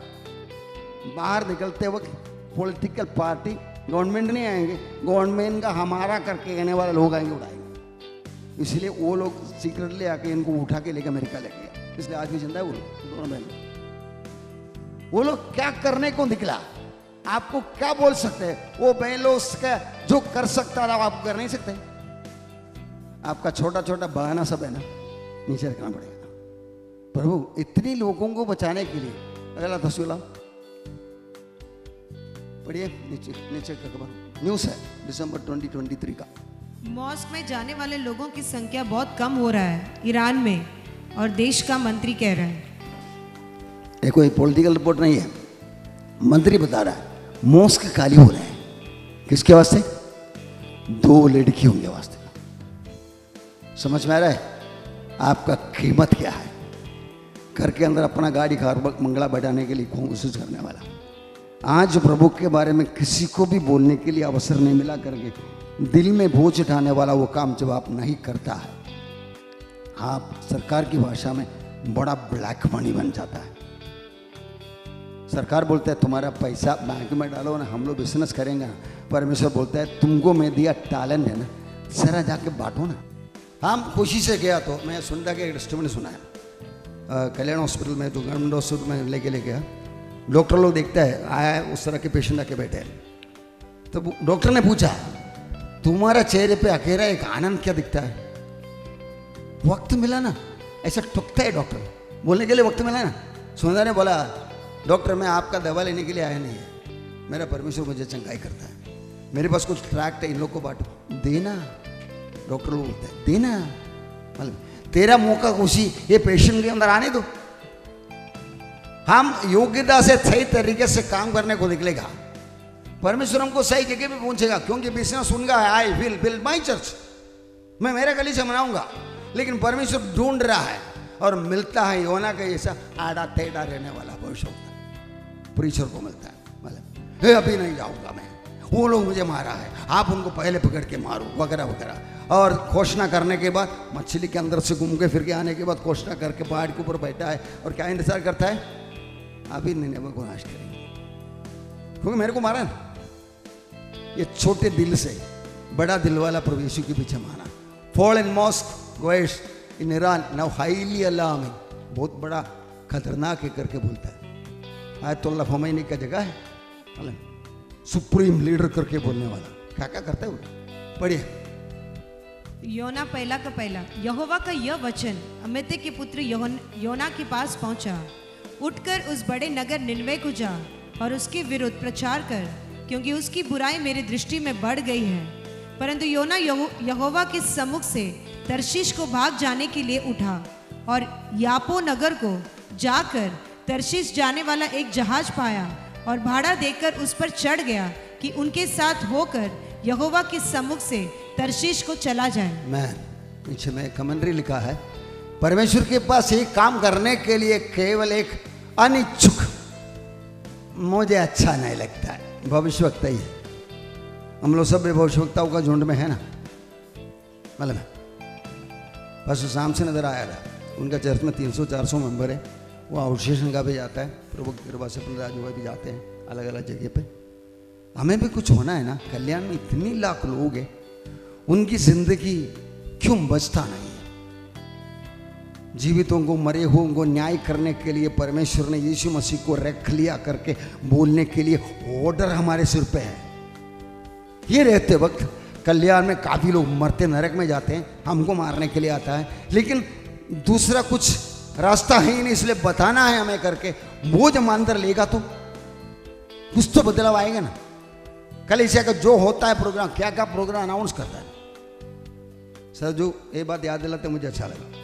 बाहर निकलते वक्त पॉलिटिकल पार्टी गवर्नमेंट नहीं आएंगे, गवर्नमेंट का हमारा करके कहने वाले लोग आएंगे, उड़ाएंगे। इसलिए वो लोग सीक्रेटली आके इनको उठा के लेकर अमेरिका ले गया। इसलिए आज भी जिंदा है वो लोग, दोनों बहन। वो लोग क्या करने को निकला, आपको क्या बोल सकते हैं? वो बहन लोग उसका जो कर सकता था आप कर नहीं सकते। आपका छोटा छोटा बहाना सब है ना, नीचे रखना पड़ेगा। प्रभु इतने लोगों को बचाने के लिए, अगला तस्वीर लाओ, पढ़िए नीचे का खबर न्यूज़ है दिसंबर 2023 का। मॉस्क में जाने वाले लोगों की संख्या बहुत कम हो रहा है ईरान में, और देश का मंत्री कह रहा है। ये कोई पॉलिटिकल रिपोर्ट नहीं है, मंत्री बता रहा है मॉस्क खाली हो रहे हैं। किसके वास्ते? 2 लड़कियों के वास्ते। समझ में आ रहा है आपका कीमत क्या है? घर के अंदर अपना गाड़ी कार मंगला बैठाने के लिए कोशिश करने वाला, आज प्रभु के बारे में किसी को भी बोलने के लिए अवसर नहीं मिला करके दिल में बोझ उठाने वाला वो काम जब आप नहीं करता है, आप सरकार की भाषा में बड़ा ब्लैक मनी बन जाता है। सरकार बोलता है तुम्हारा पैसा बैंक में डालो ना, हम लोग बिजनेस करेंगे। परमेश्वर बोलता है तुमको मैं दिया टैलेंट है ना, जरा जाके बांटो ना। हम खुशी से गया तो मैं सुनता के टेस्टिमनी सुनाया कल्याण हॉस्पिटल में, तो गवर्नमेंट हॉस्पिटल में लेके गया। डॉक्टर लोग देखता है आया उस तरह के पेशेंट आके बैठे हैं, तो डॉक्टर ने पूछा तुम्हारा चेहरे पे अकेला एक आनंद क्या दिखता है? वक्त मिला ना, ऐसा ठुकता है डॉक्टर, बोलने के लिए वक्त मिला ना। सुंदर ने बोला डॉक्टर मैं आपका दवा लेने के लिए आया नहीं है, मेरा परमेश्वर मुझे चंगाई करता है, मेरे पास कुछ ट्रैक्ट है, इन लोग को बांटो। देना, डॉक्टर लोग बोलते हैं देना, मतलब तेरा मौका खुशी ये पेशेंट के अंदर आने दो। हम योग्यता से सही तरीके से काम करने को निकलेगा, परमेश्वर हमको सही जगह पे पहुंचेगा। क्योंकि बिजनेस उनका है, I will build my church, मैं मेरे गली से मनाऊंगा। लेकिन परमेश्वर ढूंढ रहा है और मिलता है योना का ऐसा आड़ा टेढ़ा रहने वाला भविष्यवक्ता प्रीचर को मिलता है। मतलब अभी नहीं जाऊंगा मैं, वो लोग मुझे मारा है, आप उनको पहले पकड़ के मारो वगैरह वगैरह। और घोषणा करने के बाद मछली के अंदर से घूम के फिर के आने के बाद घोषणा करके पहाड़ के ऊपर बैठा है और क्या इंतजार करता है, अभी निनेवे को नाश करेंगे, क्योंकि मेरे को मारा ना। ये छोटे दिल से बड़ा दिल वाला प्रभु यीशु के पीछे मारा। Fall in mosque goes in Iran now highly alarming, बहुत बड़ा खतरनाक है करके बोलता है। आयतुल्लाह ख़ोमेनी का जगह है, सुप्रीम लीडर करके बोलने वाला, क्या क्या करता है वो, पढ़िए। योना पहला का पहला, यहोवा का यह वचन अमित्य के पुत्र योना के पास पहुंचा, उठकर उस बड़े नगर निनवे को जा और उसके विरुद्ध प्रचार कर, क्योंकि उसकी बुराई मेरी दृष्टि में बढ़ गई है। परंतु योना यहोवा के सम्मुख से तर्शीश को भाग जाने के लिए उठा और यापो नगर को जाकर तर्शीश जाने वाला एक जहाज पाया और भाड़ा देकर उस पर चढ़ गया कि उनके साथ होकर यहोवा के सम्मुख से तर्शीश को चला जाए। मैं पीछे में कमेंट्री लिखा है, परमेश्वर के पास एक काम करने के लिए केवल एक अनिच्छुक मुझे अच्छा नहीं लगता है भविष्यवक्ता ही है। हम लोग सब भविष्यवक्ताओं का झुंड में है ना। मतलब बस शाम से नजर आया था, उनका चर्च में 300-400 मेंबर है, वो आउटस्टेशन का भी जाता है, प्रभु की कृपा से अपने राजू भाई भी जाते हैं अलग अलग जगह पे। हमें भी कुछ होना है ना, कल्याण में इतनी लाख लोग हैं, उनकी जिंदगी क्यों बचता नहीं है। जीवितों को मरे हुओं को न्याय करने के लिए परमेश्वर ने यीशु मसीह को रख लिया करके बोलने के लिए ऑर्डर हमारे सिर पे है। ये रहते वक्त कल्याण में काफ़ी लोग मरते नरक में जाते हैं, हमको मारने के लिए आता है, लेकिन दूसरा कुछ रास्ता है ही नहीं, इसलिए बताना है हमें करके। वो जब अंदर लेगा तो कुछ तो बदलाव आएगा ना। कल इसे का जो होता है प्रोग्राम, क्या क्या प्रोग्राम अनाउंस करता है सर, जो ये बात याद दिलाते मुझे अच्छा लगा।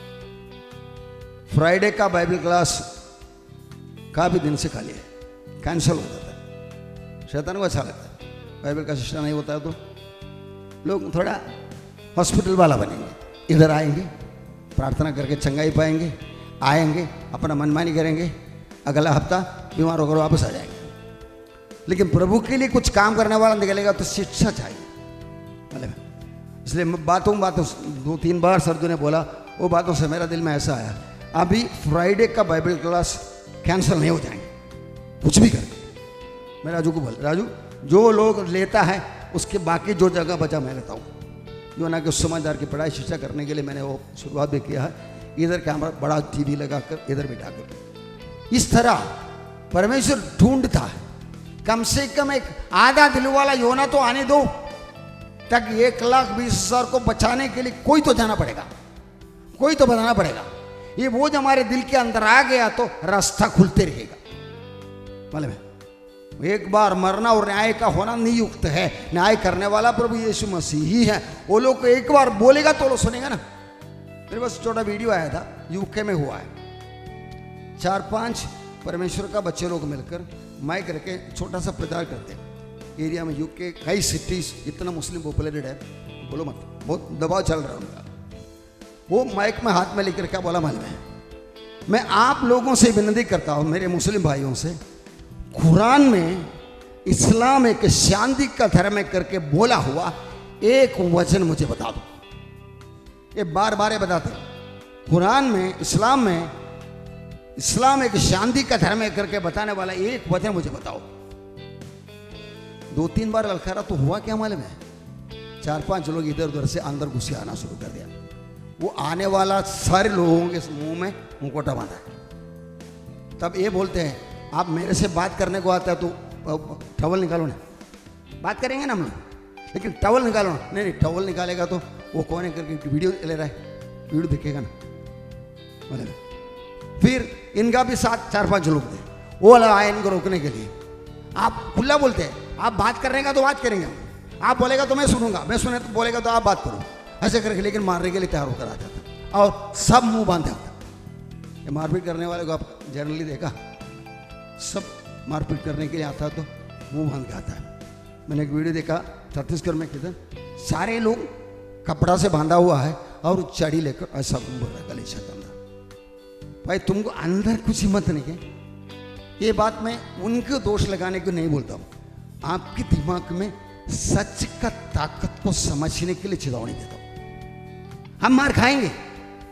फ्राइडे का बाइबल क्लास काफ़ी दिन से खाली है, कैंसिल हो जाता है। शैतान को अच्छा लगता है, बाइबल का शिक्षा नहीं होता है तो लोग थोड़ा हॉस्पिटल वाला बनेंगे, इधर आएंगे, प्रार्थना करके चंगाई पाएंगे, आएंगे, अपना मनमानी करेंगे, अगला हफ्ता बीमार होकर वापस आ जाएंगे। लेकिन प्रभु के लिए कुछ काम करने वाला निकलेगा तो शिक्षा चाहिए। मतलब इसलिए बातों 2-3 बार सरजू ने बोला, वो बातों से मेरा दिल में ऐसा आया, अभी फ्राइडे का बाइबल क्लास कैंसिल नहीं हो जाएंगे, कुछ भी करके। मैं राजू को बोल, राजू जो लोग लेता है उसके बाकी जो जगह बचा मैं लेता हूँ। जो ना कि उस समझदार की पढ़ाई शिक्षा करने के लिए मैंने वो शुरुआत भी किया है, इधर कैमरा बड़ा टीवी लगाकर इधर बिठा कर। इस तरह परमेश्वर ढूंढता है, कम से कम एक आधा दिल वाला योना तो आने दो, ताकि 1,20,000 को बचाने के लिए कोई तो जाना पड़ेगा, कोई तो बताना पड़ेगा। ये वो जो हमारे दिल के अंदर आ गया तो रास्ता खुलते रहेगा। मतलब एक बार मरना और न्याय का होना नियुक्त है, न्याय करने वाला प्रभु यीशु मसीह ही है। वो लोग को एक बार बोलेगा तो लोग सुनेगा ना। मेरे पास छोटा वीडियो आया था, यूके में हुआ है। 4-5 परमेश्वर का बच्चे लोग मिलकर माइक रखे छोटा सा प्रचार करते हैं एरिया में। यूके कई सिटीज इतना मुस्लिम पॉपुलेटेड है, बोलो मत, बहुत दबाव चल रहा है उनका। वो माइक में हाथ में लेकर क्या बोला मालूम है, मैं आप लोगों से विनती करता हूँ, मेरे मुस्लिम भाइयों से, कुरान में इस्लाम एक शांति का धर्म है करके बोला हुआ एक वचन मुझे बता दो। ये बार बार बताते, कुरान में इस्लाम एक शांति का धर्म है करके बताने वाला एक वचन मुझे बताओ। 2-3 बार ललकारा तो हुआ क्या मालूम है, 4-5 लोग इधर उधर से अंदर घुसे आना शुरू कर दिया। वो आने वाला सारे लोगों के मुंह में मुकोटा बांधा है। तब ये बोलते हैं, आप मेरे से बात करने को आता है तो टवल निकालो ना, बात करेंगे ना हम लोग, लेकिन टवल निकालो ना। नहीं, टवल निकालेगा तो वो कौन है करके वीडियो ले रहा है, वीडियो दिखेगा ना। बोले फिर इनका भी साथ 4-5 लोग थे, वो आए इनको रोकने के लिए। आप खुला बोलते हैं, आप बात करने का तो बात करेंगे, आप बोलेगा तो मैं सुनूंगा, मैं सुने तो बोलेगा तो आप बात करो, ऐसे करके। लेकिन मारने के लिए तैयार होकर आ जाता था और सब मुंह बांधे होता। ये मारपीट करने वाले को आप जनरली देखा, सब मारपीट करने के लिए आता है तो मुंह बांध के आता है। मैंने एक वीडियो देखा छत्तीसगढ़ में किधर सारे लोग कपड़ा से बांधा हुआ है और चढ़ी लेकर ऐसा बोल रहा है गलीचा के अंदर। भाई तुमको अंदर कुछ हिम्मत नहीं है। ये बात मैं उनको दोष लगाने को नहीं बोलता हूँ, आपके दिमाग में सच का ताकत को समझने के लिए चेतावनी देता हूँ। हम मार खाएंगे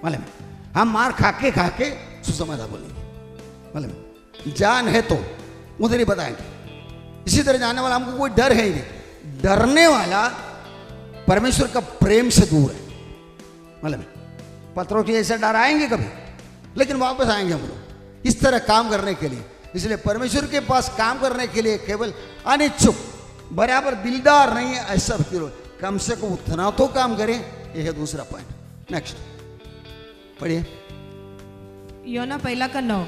मालूम है, हम मार खा के सुसमाधान बोलेंगे मालूम है। जान है तो उधर ही बताएंगे। इसी तरह जाने वाला हमको कोई डर है ही नहीं। डरने वाला परमेश्वर का प्रेम से दूर है मालूम है। पत्रों के जैसे डराएंगे कभी, लेकिन वापस आएंगे हम लोग इस तरह काम करने के लिए। इसलिए परमेश्वर के पास काम करने के लिए केवल अनिच्छुक बराबर दिलदार नहीं है ऐसा व्यक्ति कम से कम उतना तो काम करें। यह है दूसरा पॉइंट। नेक्स्ट पढ़िए। योना 1:9।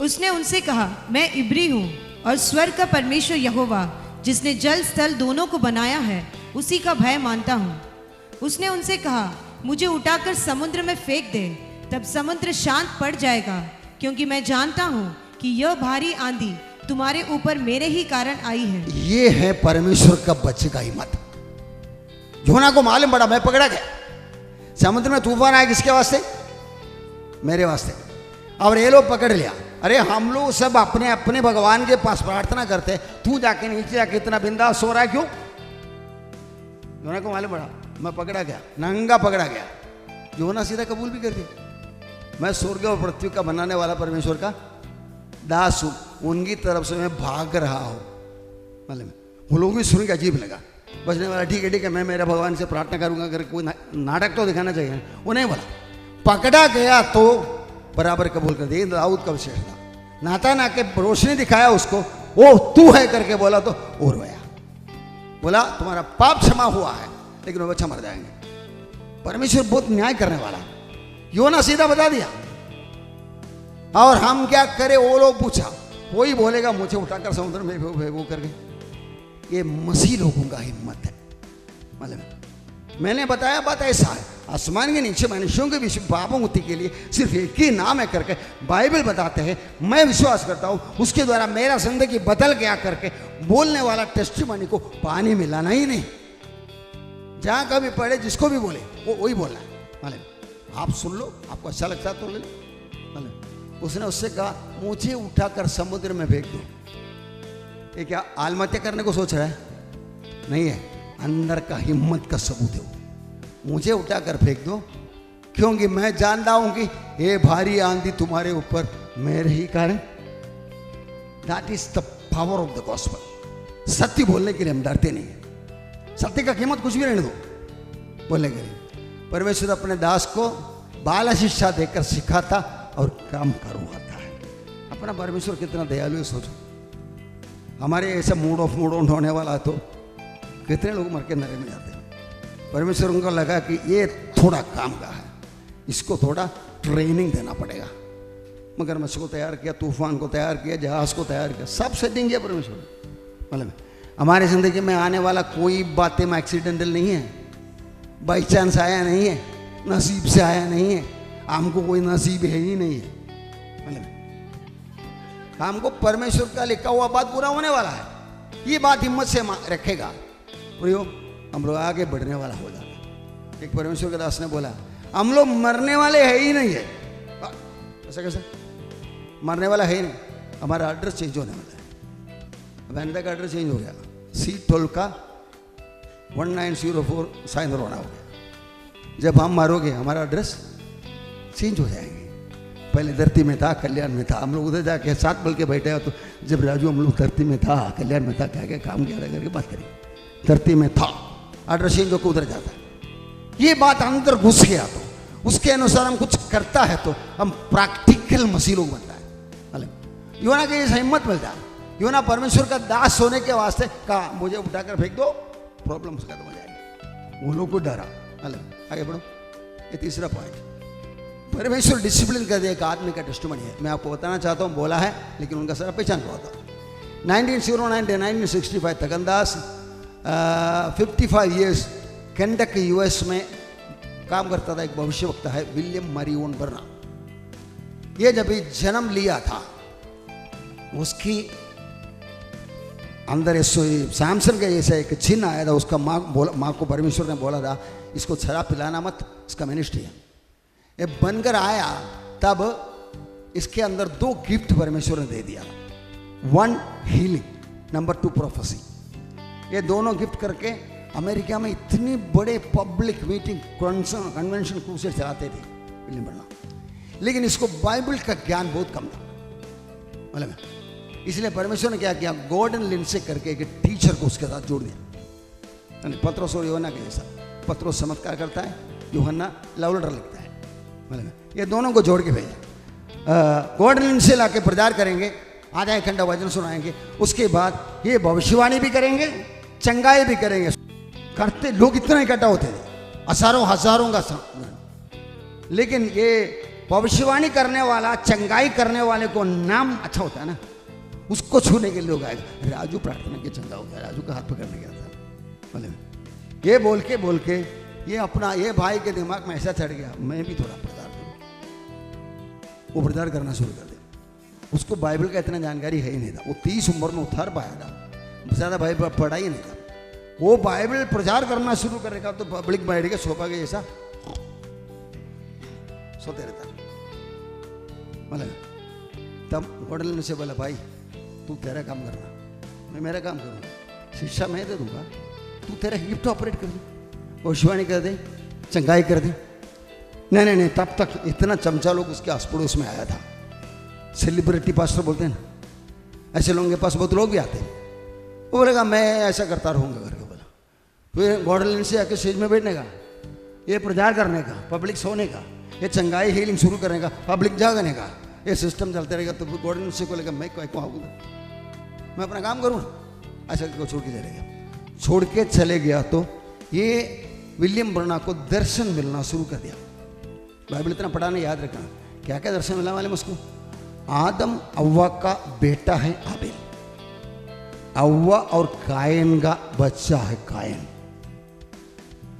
उसने उनसे कहा, मैं इब्री हूँ और स्वर्ग का परमेश्वर यहोवा जिसने जल स्थल दोनों को बनाया है उसी का भय मानता हूँ। उसने उनसे कहा, मुझे उठाकर समुद्र में फेंक दे, तब समुद्र शांत पड़ जाएगा, क्योंकि मैं जानता हूँ कि यह भारी आंधी तुम्हारे ऊपर मेरे ही कारण आई है। ये है परमेश्वर का बच्चे का हिम्मत। योना को मालूम पड़ा मैं पकड़ा गया, समुद्र में तूफान आया किसके वास्ते? मेरे वास्ते। और ये लोग पकड़ लिया। अरे हम लोग सब अपने अपने भगवान के पास प्रार्थना करते, तू जाके नीचे जाके इतना बिंदास सो रहा है क्यों? योना को मालूम पड़ा मैं पकड़ा गया, नंगा पकड़ा गया। योना सीधा कबूल भी कर दिया, मैं स्वर्ग और पृथ्वी का बनाने वाला परमेश्वर का दास हूं, उनकी तरफ से मैं भाग रहा हूं। मालूम वो लोग भी सुन के अजीब लगा। बचने वाला ठीक है मैं मेरे भगवान से प्रार्थना करूंगा, अगर कोई नाटक तो दिखाना चाहिए। वो नहीं बोला, पकड़ा गया तो बराबर कबूल कर दिया। दाऊद का विशेष था, नाता ना के रोशनी दिखाया उसको, वो तू है करके बोला तो वो रोया, बोला तुम्हारा पाप क्षमा हुआ है, लेकिन वो बच्चा मर जाएंगे। परमेश्वर बहुत न्याय करने वाला। योना सीधा बता दिया। और हम क्या करें? वो लोग पूछा, कोई बोलेगा मुझे उठाकर समुद्र में वो करके। ये मसीह लोगों का हिम्मत है। मालूम है मैंने बताया बात ऐसा है, आसमान के नीचे मनुष्यों के विषय पापों मुक्ति के लिए सिर्फ एक ही नाम है करके बाइबल बताते हैं। मैं विश्वास करता हूँ उसके द्वारा मेरा जिंदगी बदल गया करके बोलने वाला टेस्टिमनी को पानी मिलाना ही नहीं। जहाँ कभी पढ़े जिसको भी बोले वो वही बोलना है। मालूम आप सुन लो, आपको अच्छा लगता है तो ले लो। मालूम उसने उससे कहा मुझे उठाकर समुद्र में फेंक दो। ये क्या आत्महत्या करने को सोच रहा है? नहीं है, अंदर का हिम्मत का सबूत है। मुझे उठाकर फेंक दो, क्योंकि मैं जानता हूं कि ये भारी आंधी तुम्हारे ऊपर मेरे ही कारण। That is the power of the gospel. सत्य बोलने के लिए हम डरते नहीं है। सत्य का कीमत कुछ भी रहने दो बोलने के लिए। परमेश्वर अपने दास को बाल शिक्षा देकर सिखाता और काम करवाता है। अपना परमेश्वर कितना दयालु है सोचो। हमारे ऐसा मूड ऑफ होने वाला तो कितने लोग मर के नरे में जाते हैं। परमेश्वर उनको लगा कि ये थोड़ा काम का है, इसको थोड़ा ट्रेनिंग देना पड़ेगा। मगरमच्छ को तैयार किया, तूफान को तैयार किया, जहाज को तैयार किया, सब सेटिंग किया परमेश्वर ने। मतलब हमारे ज़िंदगी में आने वाला कोई बातें में एक्सीडेंटल नहीं है, बाई चांस आया नहीं है, नसीब से आया नहीं है। हमको कोई नसीब है ही नहीं है। मतलब हमको परमेश्वर का लिखा हुआ बात पूरा होने वाला है। ये बात हिम्मत से रखेगा प्रियो, हम लोग आगे बढ़ने वाला हो जाएगा। एक परमेश्वर के दास ने बोला हम लोग मरने वाले है ही नहीं है। ऐसा कैसे? मरने वाला है ही नहीं, हमारा एड्रेस चेंज होने वाला है। अमेरिका का एड्रेस चेंज हो गया, C12 का 1904 साइन रोना हो गया। जब हम मारोगे हमारा एड्रेस चेंज हो जाएंगे। पहले धरती में था, कल्याण में था, हम लोग उधर जाके साथ बल के बैठे हो। तो जब राजू हम लोग धरती में था, कल्याण में था, क्या क्या काम किया करके बात करें। धरती में था, एड्रेस चेंज होकर उधर जाता है। ये बात अंदर घुस गया तो उसके अनुसार हम कुछ करता है तो हम प्रैक्टिकल मसीह लोग बनता है। योना के जैसा हिम्मत मिलता है। योना परमेश्वर का दास होने के वास्ते कहा मुझे उठाकर फेंक दो, प्रॉब्लम खत्म हो जाएगी। वो लोग को डरा। आगे बढ़ो। ये तीसरा पॉइंट, परमेश्वर डिसिप्लिन कर दिया एक आदमी का टेस्टिमनी है। मैं आपको बताना चाहता हूँ, बोला है लेकिन उनका सारा पहचान होता। 1909 to 1965 तक अंदाज 55 ईयर्स केंटकी US में काम करता था। एक भविष्यवक्ता है विलियम मरियन बर्ना। ये जब जन्म लिया था उसकी अंदर सैमसन का जैसा एक चिन्ह आया था। उसका माँ को परमेश्वर ने बोला था इसको शराब पिलाना मत, इसका मिनिस्ट्री है। ये बनकर आया तब इसके अंदर 2 गिफ्ट परमेश्वर ने दे दिया। 1 हीलिंग, नंबर 2 प्रोफेसी। ये दोनों गिफ्ट करके अमेरिका में इतनी बड़े पब्लिक मीटिंग कन्वेंशन क्रूसेड चलाते थे विलियम ब्रैनम, लेकिन इसको बाइबल का ज्ञान बहुत कम था मतलब। इसलिए परमेश्वर ने क्या किया, गॉर्डन लिंडसे करके एक टीचर को उसके साथ जोड़ दिया। पत्रोस और यूहन्ना के जैसा, पत्रोस चमत्कार करता है, यूहन्ना लव लेटर लिखता है मतलब। ये दोनों को जोड़ के भेजा। गॉर्डन लिंडसे लाके प्रचार करेंगे, आधा एक घंटा वचन सुनाएंगे, उसके बाद ये भविष्यवाणी भी करेंगे, चंगाई भी करेंगे। करते लोग इतना इकट्ठा होते थे, हजारों का। लेकिन ये भविष्यवाणी करने वाला, चंगाई करने वाले को नाम अच्छा होता है ना, उसको छूने के लोग आए। राजू प्रार्थना के चंगा हो गया, राजू का हाथ पकड़ने गया था मतलब। ये बोल के ये अपना ये भाई के दिमाग में ऐसा चढ़ गया, मैं भी थोड़ा प्रचार करूँ। वो प्रचार करना शुरू कर दिया। उसको बाइबल का इतना जानकारी है ही नहीं था। वो 30 उम्र में उतर पाया था, ज़्यादा बाइबल पढ़ा ही नहीं था। वो बाइबल प्रचार करना शुरू करेगा तो पब्लिक बैठ के सोफा के जैसा सोते रहता मतलब। तब होटल में से बोला भाई तू तेरा काम करना, मैं मेरा काम करूँगा, शिक्षा मैं दे दूंगा, तू तेरा गिफ्ट ऑपरेट कर दे, भविष्यवाणी कर दे, चंगाई कर दे। नहीं, तब तक इतना चमचा लोग उसके आस पड़ोस में आया था। सेलिब्रिटी पास्टर बोलते हैं ना, ऐसे लोगों के पास बहुत लोग भी आते हैं। वो बोलेगा मैं ऐसा करता रहूँगा करके बोला। फिर गॉर्डन से आके स्टेज में बैठने का, ये प्रचार करने का, पब्लिक सोने का, ये चंगाई हीलिंग शुरू करने का, पब्लिक जागने का, ये सिस्टम चलते रहेगा। तो गॉर्डन से को लेगा मैं को आऊँगा, मैं अपना काम करूँ, ऐसा को छोड़ के चले गया। छोड़ के चले गया तो ये विलियम ब्रैनम को दर्शन मिलना शुरू कर दिया। बाइबल इतना पढ़ा नहीं, याद रखना क्या क्या दर्शन मिला वाले मुझको। आदम अव्वा का बेटा है आबेल, अव्वा और कायन का बच्चा है कायन।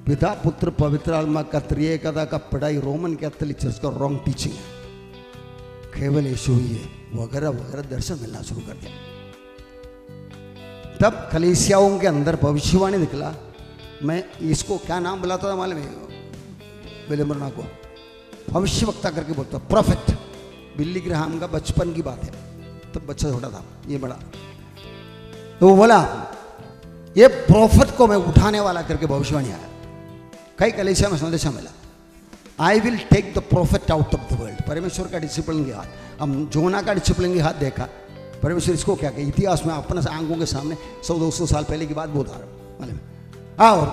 पिता पुत्र पवित्र आत्मा का त्रिएकता का पढ़ाई रोमन कैथोलिक चर्च का रॉन्ग टीचिंग है, केवल यीशु ही है वगैरह वगैरह दर्शन मिलना शुरू कर दिया। तब कलीसियाओं के अंदर भविष्यवाणी निकला। मैं इसको क्या नाम बुलाता था मालूम है, विलियम ब्रैनम को भविष्यवक्ता करके बोलता, प्रोफेट। बिल्ली ग्राहम का बचपन की बात है, तब बच्चा छोटा था, ये बड़ा। तो वो बोला ये प्रोफेट को मैं उठाने वाला करके भविष्यवाणी आया। कई कलीसिया में संदेशा मिला, I will take the prophet out of the world. परमेश्वर का डिसिप्लिन के हाथ, हम जोना का डिसिप्लिन के हाथ देखा। परमेश्वर इसको क्या किया, इतिहास में अपने आंखों के सामने 100-200 साल पहले की बात बता रहा हूँ। और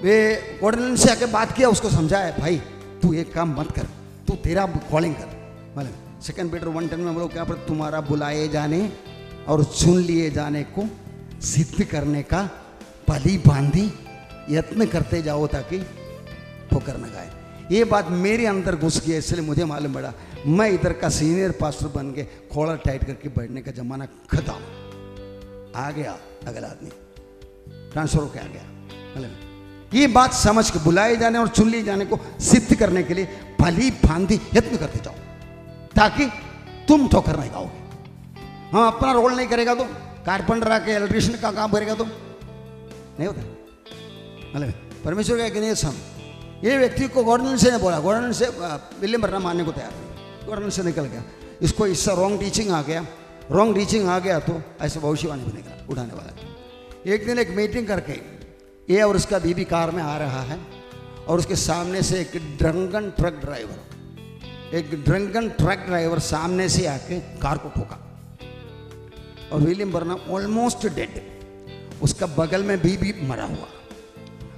वे गॉर्डन से आके बात किया, उसको समझाया भाई तू एक काम मत कर, तू तेरा कॉलिंग कर। मतलब 2 पीटर 1:10 में हम लोग क्या पढ़ते, तुम्हारा बुलाए जाने और चुन लिए जाने को सिद्ध करने का भली भांति यत्न करते जाओ ताकि ठोकर न खाए। ये बात मेरे अंदर घुस गई, इसलिए मुझे मालूम पड़ा मैं इधर का सीनियर पास्टर बन के कॉलर टाइट करके बैठने का जमाना खत्म। आ गया अगला आदमी ट्रांसफर होकर आ गया। मतलब ये बात समझ के बुलाए जाने और चुन लिए जाने को सिद्ध करने के लिए भली भांति यत्न करते जाओ ताकि तुम ठोकर नहीं खाओगे। हाँ, अपना रोल नहीं करेगा तो, कारपेंटर आके इलेक्ट्रिशियन का काम करेगा तो नहीं होता। मतलब परमेश्वर का एक नियम, ये व्यक्ति को गॉर्डन से ने बोला, गॉर्डन से विलियम ब्रैनम मानने को तैयार नहीं, गॉर्डन से निकल गया। इसको इससे रॉन्ग टीचिंग आ गया, रॉन्ग टीचिंग आ गया तो ऐसे भविष्यवाणी भी निकला उठाने वाला। एक दिन एक मीटिंग करके ये और उसका बीबी कार में आ रहा है और उसके सामने से एक ड्रंकन ट्रक ड्राइवर सामने से आके कार को ठोका और विलियम ब्रैनम ऑलमोस्ट डेड। उसका बगल में बीबी मरा हुआ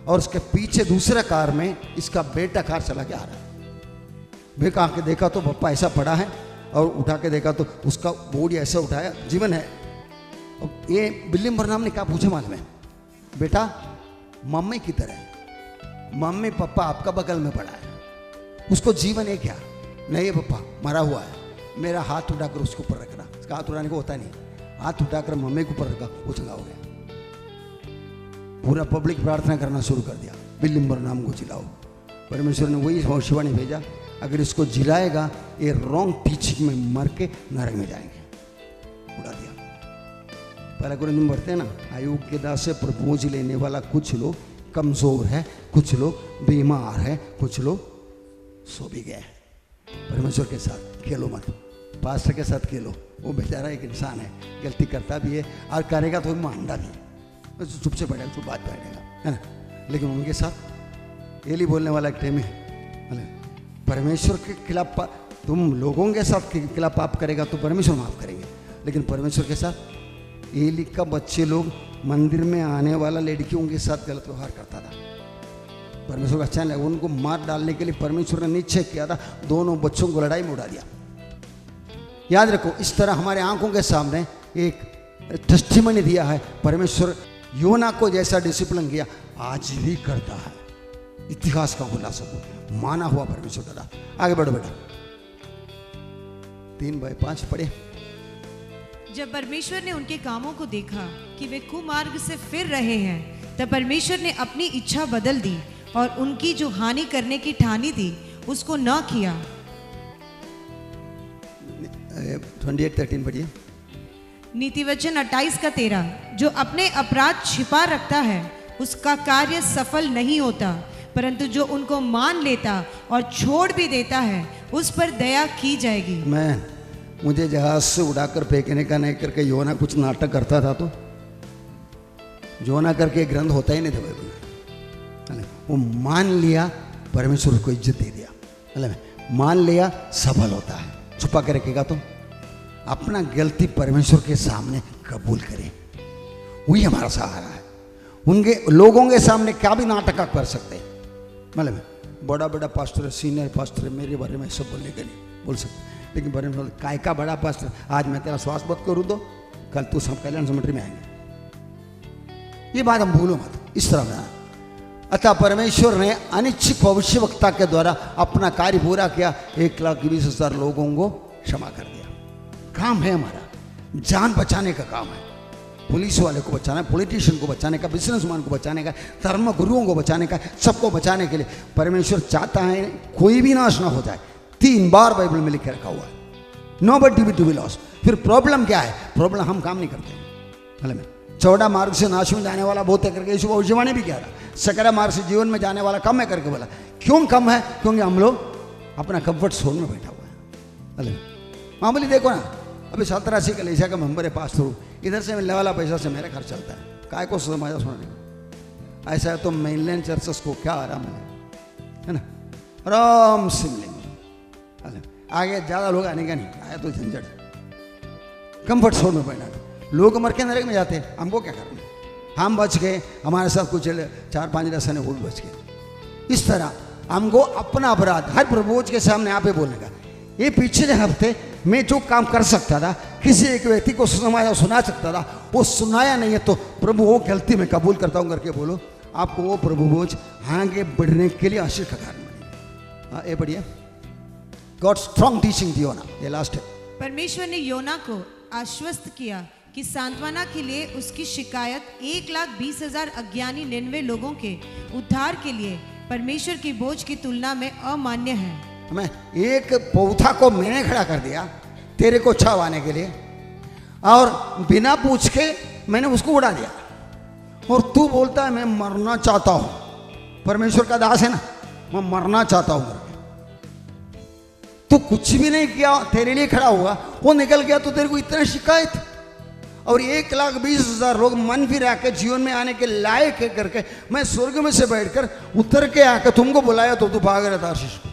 और उसके पीछे दूसरा कार में इसका बेटा कार चला के आ रहा है। बेटा आके देखा तो पप्पा ऐसा पड़ा है और उठा के देखा तो उसका बॉडी ऐसे उठाया, जीवन है। और ये विलियम ब्रैनम ने क्या पूछा मालूम है, बेटा मम्मी की तरह मम्मी पापा आपका बगल में पड़ा है, उसको जीवन है क्या? नहीं पापा मरा हुआ है, मेरा हाथ उठाकर उसके ऊपर रखना। उसका हाथ उठाने को होता नहीं, हाथ उठाकर मम्मी के ऊपर रखा, वो चंगा हो गया। पूरा पब्लिक प्रार्थना करना शुरू कर दिया, विलियम ब्रैनम को जिलाओ। परमेश्वर ने वही भविष्यवाणी भेजा, अगर इसको जिलाएगा ये रॉन्ग टीचिंग में मर के नरक में जाएंगे। उड़ा पहला कुरिन्थियों में पढ़ते हैं ना, अयोग्यता से प्रपोज लेने वाला कुछ लोग कमज़ोर है, कुछ लोग बीमार है, कुछ लोग सो भी गए। परमेश्वर के साथ खेलो मत, पास्टर के साथ खेलो। वो बेचारा एक इंसान है, गलती करता भी है और करेगा तो मानता भी है, चुप से पड़ेगा, चुप बात बैठेगा, है ना। लेकिन उनके साथ एली बोलने वाला एक टाइम है, परमेश्वर के खिलाफ तुम लोगों के साथ के खिलाफ पाप करेगा तो परमेश्वर माफ करेंगे, लेकिन परमेश्वर के साथ एली का बच्चे लोग मंदिर में आने वाला लड़कियों के साथ गलत व्यवहार करता था। परमेश्वर को अच्छा नहीं लगा, उनको मार डालने के लिए परमेश्वर ने निश्चय किया था, दोनों बच्चों को लड़ाई में उड़ा दिया। याद रखो, इस तरह हमारे आंखों के सामने एक टेस्टिमनी दिया है, परमेश्वर योना को जैसा डिसिप्लिन किया आज भी करता है। इतिहास का खुलासा माना हुआ परमेश्वर का। आगे बढ़ो बेटा, 3/5 पढ़े। जब परमेश्वर ने उनके कामों को देखा कि वे कुमार्ग से फिर रहे हैं, तब परमेश्वर ने अपनी इच्छा बदल दी और उनकी जो हानि करने की ठानी थी उसको न किया। 28:13 पढ़िए। नीति वचन 28:13, जो अपने अपराध छिपा रखता है उसका कार्य सफल नहीं होता, परंतु जो उनको मान लेता और छोड़ भी देता है उस पर दया की जाएगी। मुझे जहाज से उड़ाकर फेंकने का नहीं करके योना कुछ नाटक करता था, तो योना करके ग्रंथ होता ही नहीं था बाइबल। वो मान लिया, परमेश्वर को इज्जत दे दिया। मान लिया, सफल होता है। छुपा के रखेगा तो अपना गलती परमेश्वर के सामने कबूल करे, वही हमारा सहारा है। उनके लोगों के सामने क्या भी नाटक कर सकते हैं। मतलब बड़ा बड़ा पास्टर, सीनियर पास्टर, मेरे बारे में सब बोलने के नहीं बोल सकते, लेकिन बड़े काय का बड़ा पास्टर, आज मैं तेरा स्वास्थ्य मत करूँ तो कल तू सब कल्याण समिति में आएंगे। ये बात हम भूलो मत, इस तरह में। अतः परमेश्वर ने अनिच्छित भविष्यवक्ता के द्वारा अपना कार्य पूरा किया, 1,20,000 लोगों को क्षमा कर दिया। काम है हमारा, जान बचाने का काम है। पुलिस वाले को बचाना, पॉलिटिशियन को बचाने का, बिजनेसमैन को बचाने का, धर्म गुरुओं को बचाने का, सबको बचाने के लिए परमेश्वर चाहता है कोई भी नाश ना हो जाए। 3 बार बाइबल में लिख के रखा हुआ है, नोबडी विल बी लॉस्ट। फिर प्रॉब्लम क्या है? प्रॉब्लम हम काम नहीं करते। मतलब चौड़ा मार्ग से नाश में जाने वाला बहुत है करके यीशु भविष्यवाणी भी कह रहा, सकरा मार्ग से जीवन में जाने वाला कम है करके बोला। क्यों कम है? क्योंकि हम लोग अपना कंफर्ट जोन में बैठा हुआ है। मतलब मामूली देखो ना, अभी 1780 कलीसिया का मेंबर है, पास थ्रू, इधर से मिलने वाला पैसा से मेरा खर्च चलता है, काय को समाजा सुनाने को। ऐसा है तो मेनलैंड चर्चेस को क्या आराम है ना, आराम से मिलेंगे। आगे ज़्यादा लोग आने का नहीं, आया तो झंझट, कंफर्ट जोन में बैठा। लोग मर के नरक में जाते हैं, हमको क्या करना? हम बच गए, हमारे साथ कुछ 4-5 दर्शन है वो भी बच गए। इस तरह हमको अपना अपराध हर प्रभुज के सामने आप ही बोलने का। ये पिछले हफ्ते मैं जो काम कर सकता था, किसी एक व्यक्ति को सुना सकता था, वो सुनाया नहीं है, तो प्रभु वो गलती में कबूल करता हूँ करके बोलो, आपको वो प्रभु बोझ आगे बढ़ने के लिए आशीष का कारण बनेगा। हाँ, ये बढ़िया। गॉड स्ट्रॉन्ग टीचिंग दी योना, ये लास्ट है। परमेश्वर ने योना को आश्वस्त किया कि सांत्वना के लिए उसकी शिकायत 1,20,000 अज्ञानी 99 लोगों के उद्धार के लिए परमेश्वर की बोझ की तुलना में अमान्य है। मैं एक पौधा को मैंने खड़ा कर दिया तेरे को छावाने के लिए, और बिना पूछ के मैंने उसको उड़ा दिया, और तू बोलता है मैं मरना चाहता हूं। परमेश्वर का दास है ना, मैं मरना चाहता हूं। तू कुछ भी नहीं किया, तेरे लिए खड़ा हुआ, वो निकल गया, तो तेरे को इतना शिकायत। और 1,20,000 लोग मन फिर आके जीवन में आने के लायक है करके मैं स्वर्ग में से बैठकर उतर के आकर तुमको बुलाया, तो तू भाग रहा था आशीष को।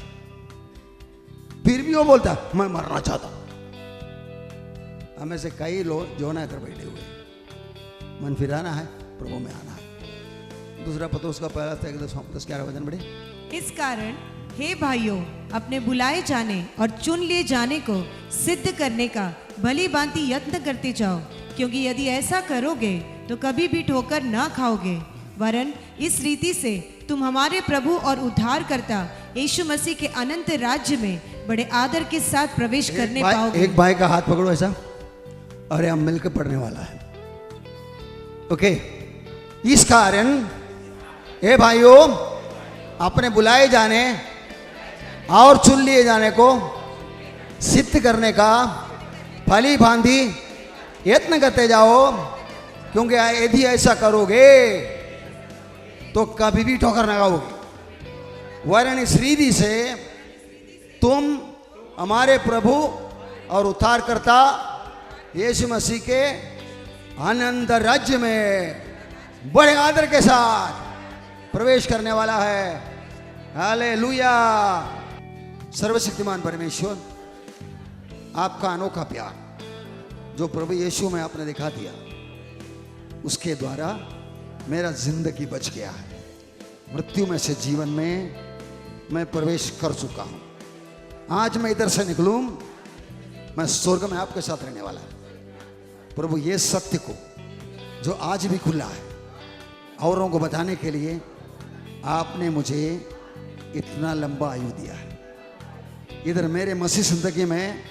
फिर भी वो बोलता मैं मरना चाहता हूं। हमें से कई लोग जो ना इधर बैठे हुए, मन फिराना है, प्रभु में आना है। दूसरा पत्रोस का पहला 10-11 वचन बढ़े। इस कारण हे भाइयों, अपने बुलाए जाने और चुन लिए जाने को सिद्ध करने का भली भांति यत्न करते जाओ, क्योंकि यदि ऐसा करोगे तो कभी भी ठोकर ना खाओगे, वरन इस रीति से तुम हमारे प्रभु और उद्धारकर्ता यीशु मसीह के अनंत राज्य में बड़े आदर के साथ प्रवेश करने पाओगे। एक भाई का हाथ पकड़ो ऐसा, अरे हम मिलकर पढ़ने वाला है। ओके, इस कारण हे भाइयों, अपने बुलाए जाने और चुन लिए जाने को सिद्ध करने का भली भांति यत्न करते जाओ, क्योंकि यदि ऐसा करोगे तो कभी भी ठोकर न खाओगे। वरन इस रीति से तुम हमारे प्रभु और उद्धारकर्ता यीशु मसीह के अनंत राज्य में बड़े आदर के साथ प्रवेश करने वाला है। हालेलुया। सर्वशक्तिमान परमेश्वर, आपका अनोखा प्यार जो प्रभु यीशु में आपने दिखा दिया, उसके द्वारा मेरा जिंदगी बच गया है। मृत्यु में से जीवन में मैं प्रवेश कर चुका हूं। आज मैं इधर से निकलूं, मैं स्वर्ग में आपके साथ रहने वाला हूं। प्रभु ये सत्य को जो आज भी खुला है औरों को बताने के लिए आपने मुझे इतना लंबा आयु दिया है। इधर मेरे मसीह जिंदगी में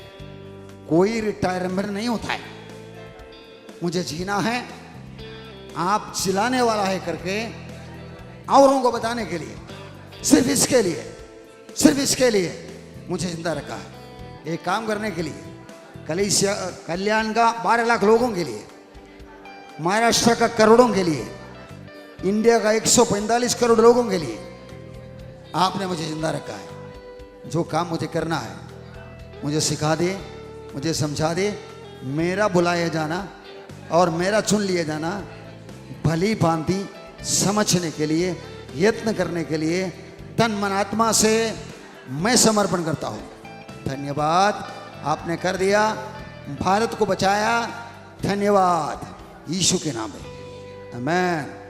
कोई रिटायरमेंट नहीं होता है। मुझे जीना है, आप चिल्लाने वाला है करके औरों को बताने के लिए, सिर्फ इसके लिए मुझे जिंदा रखा है। एक काम करने के लिए, कलीसिया कल्याण का 12 लाख लोगों के लिए, महाराष्ट्र का करोड़ों के लिए, इंडिया का 145 करोड़ लोगों के लिए आपने मुझे जिंदा रखा है। जो काम मुझे करना है मुझे सिखा दे, मुझे समझा दे। मेरा बुलाया जाना और मेरा चुन लिया जाना भली भांति समझने के लिए, यत्न करने के लिए तन मन आत्मा से मैं समर्पण करता हूँ। धन्यवाद, आपने कर दिया, भारत को बचाया। धन्यवाद, यीशु के नाम में, आमीन।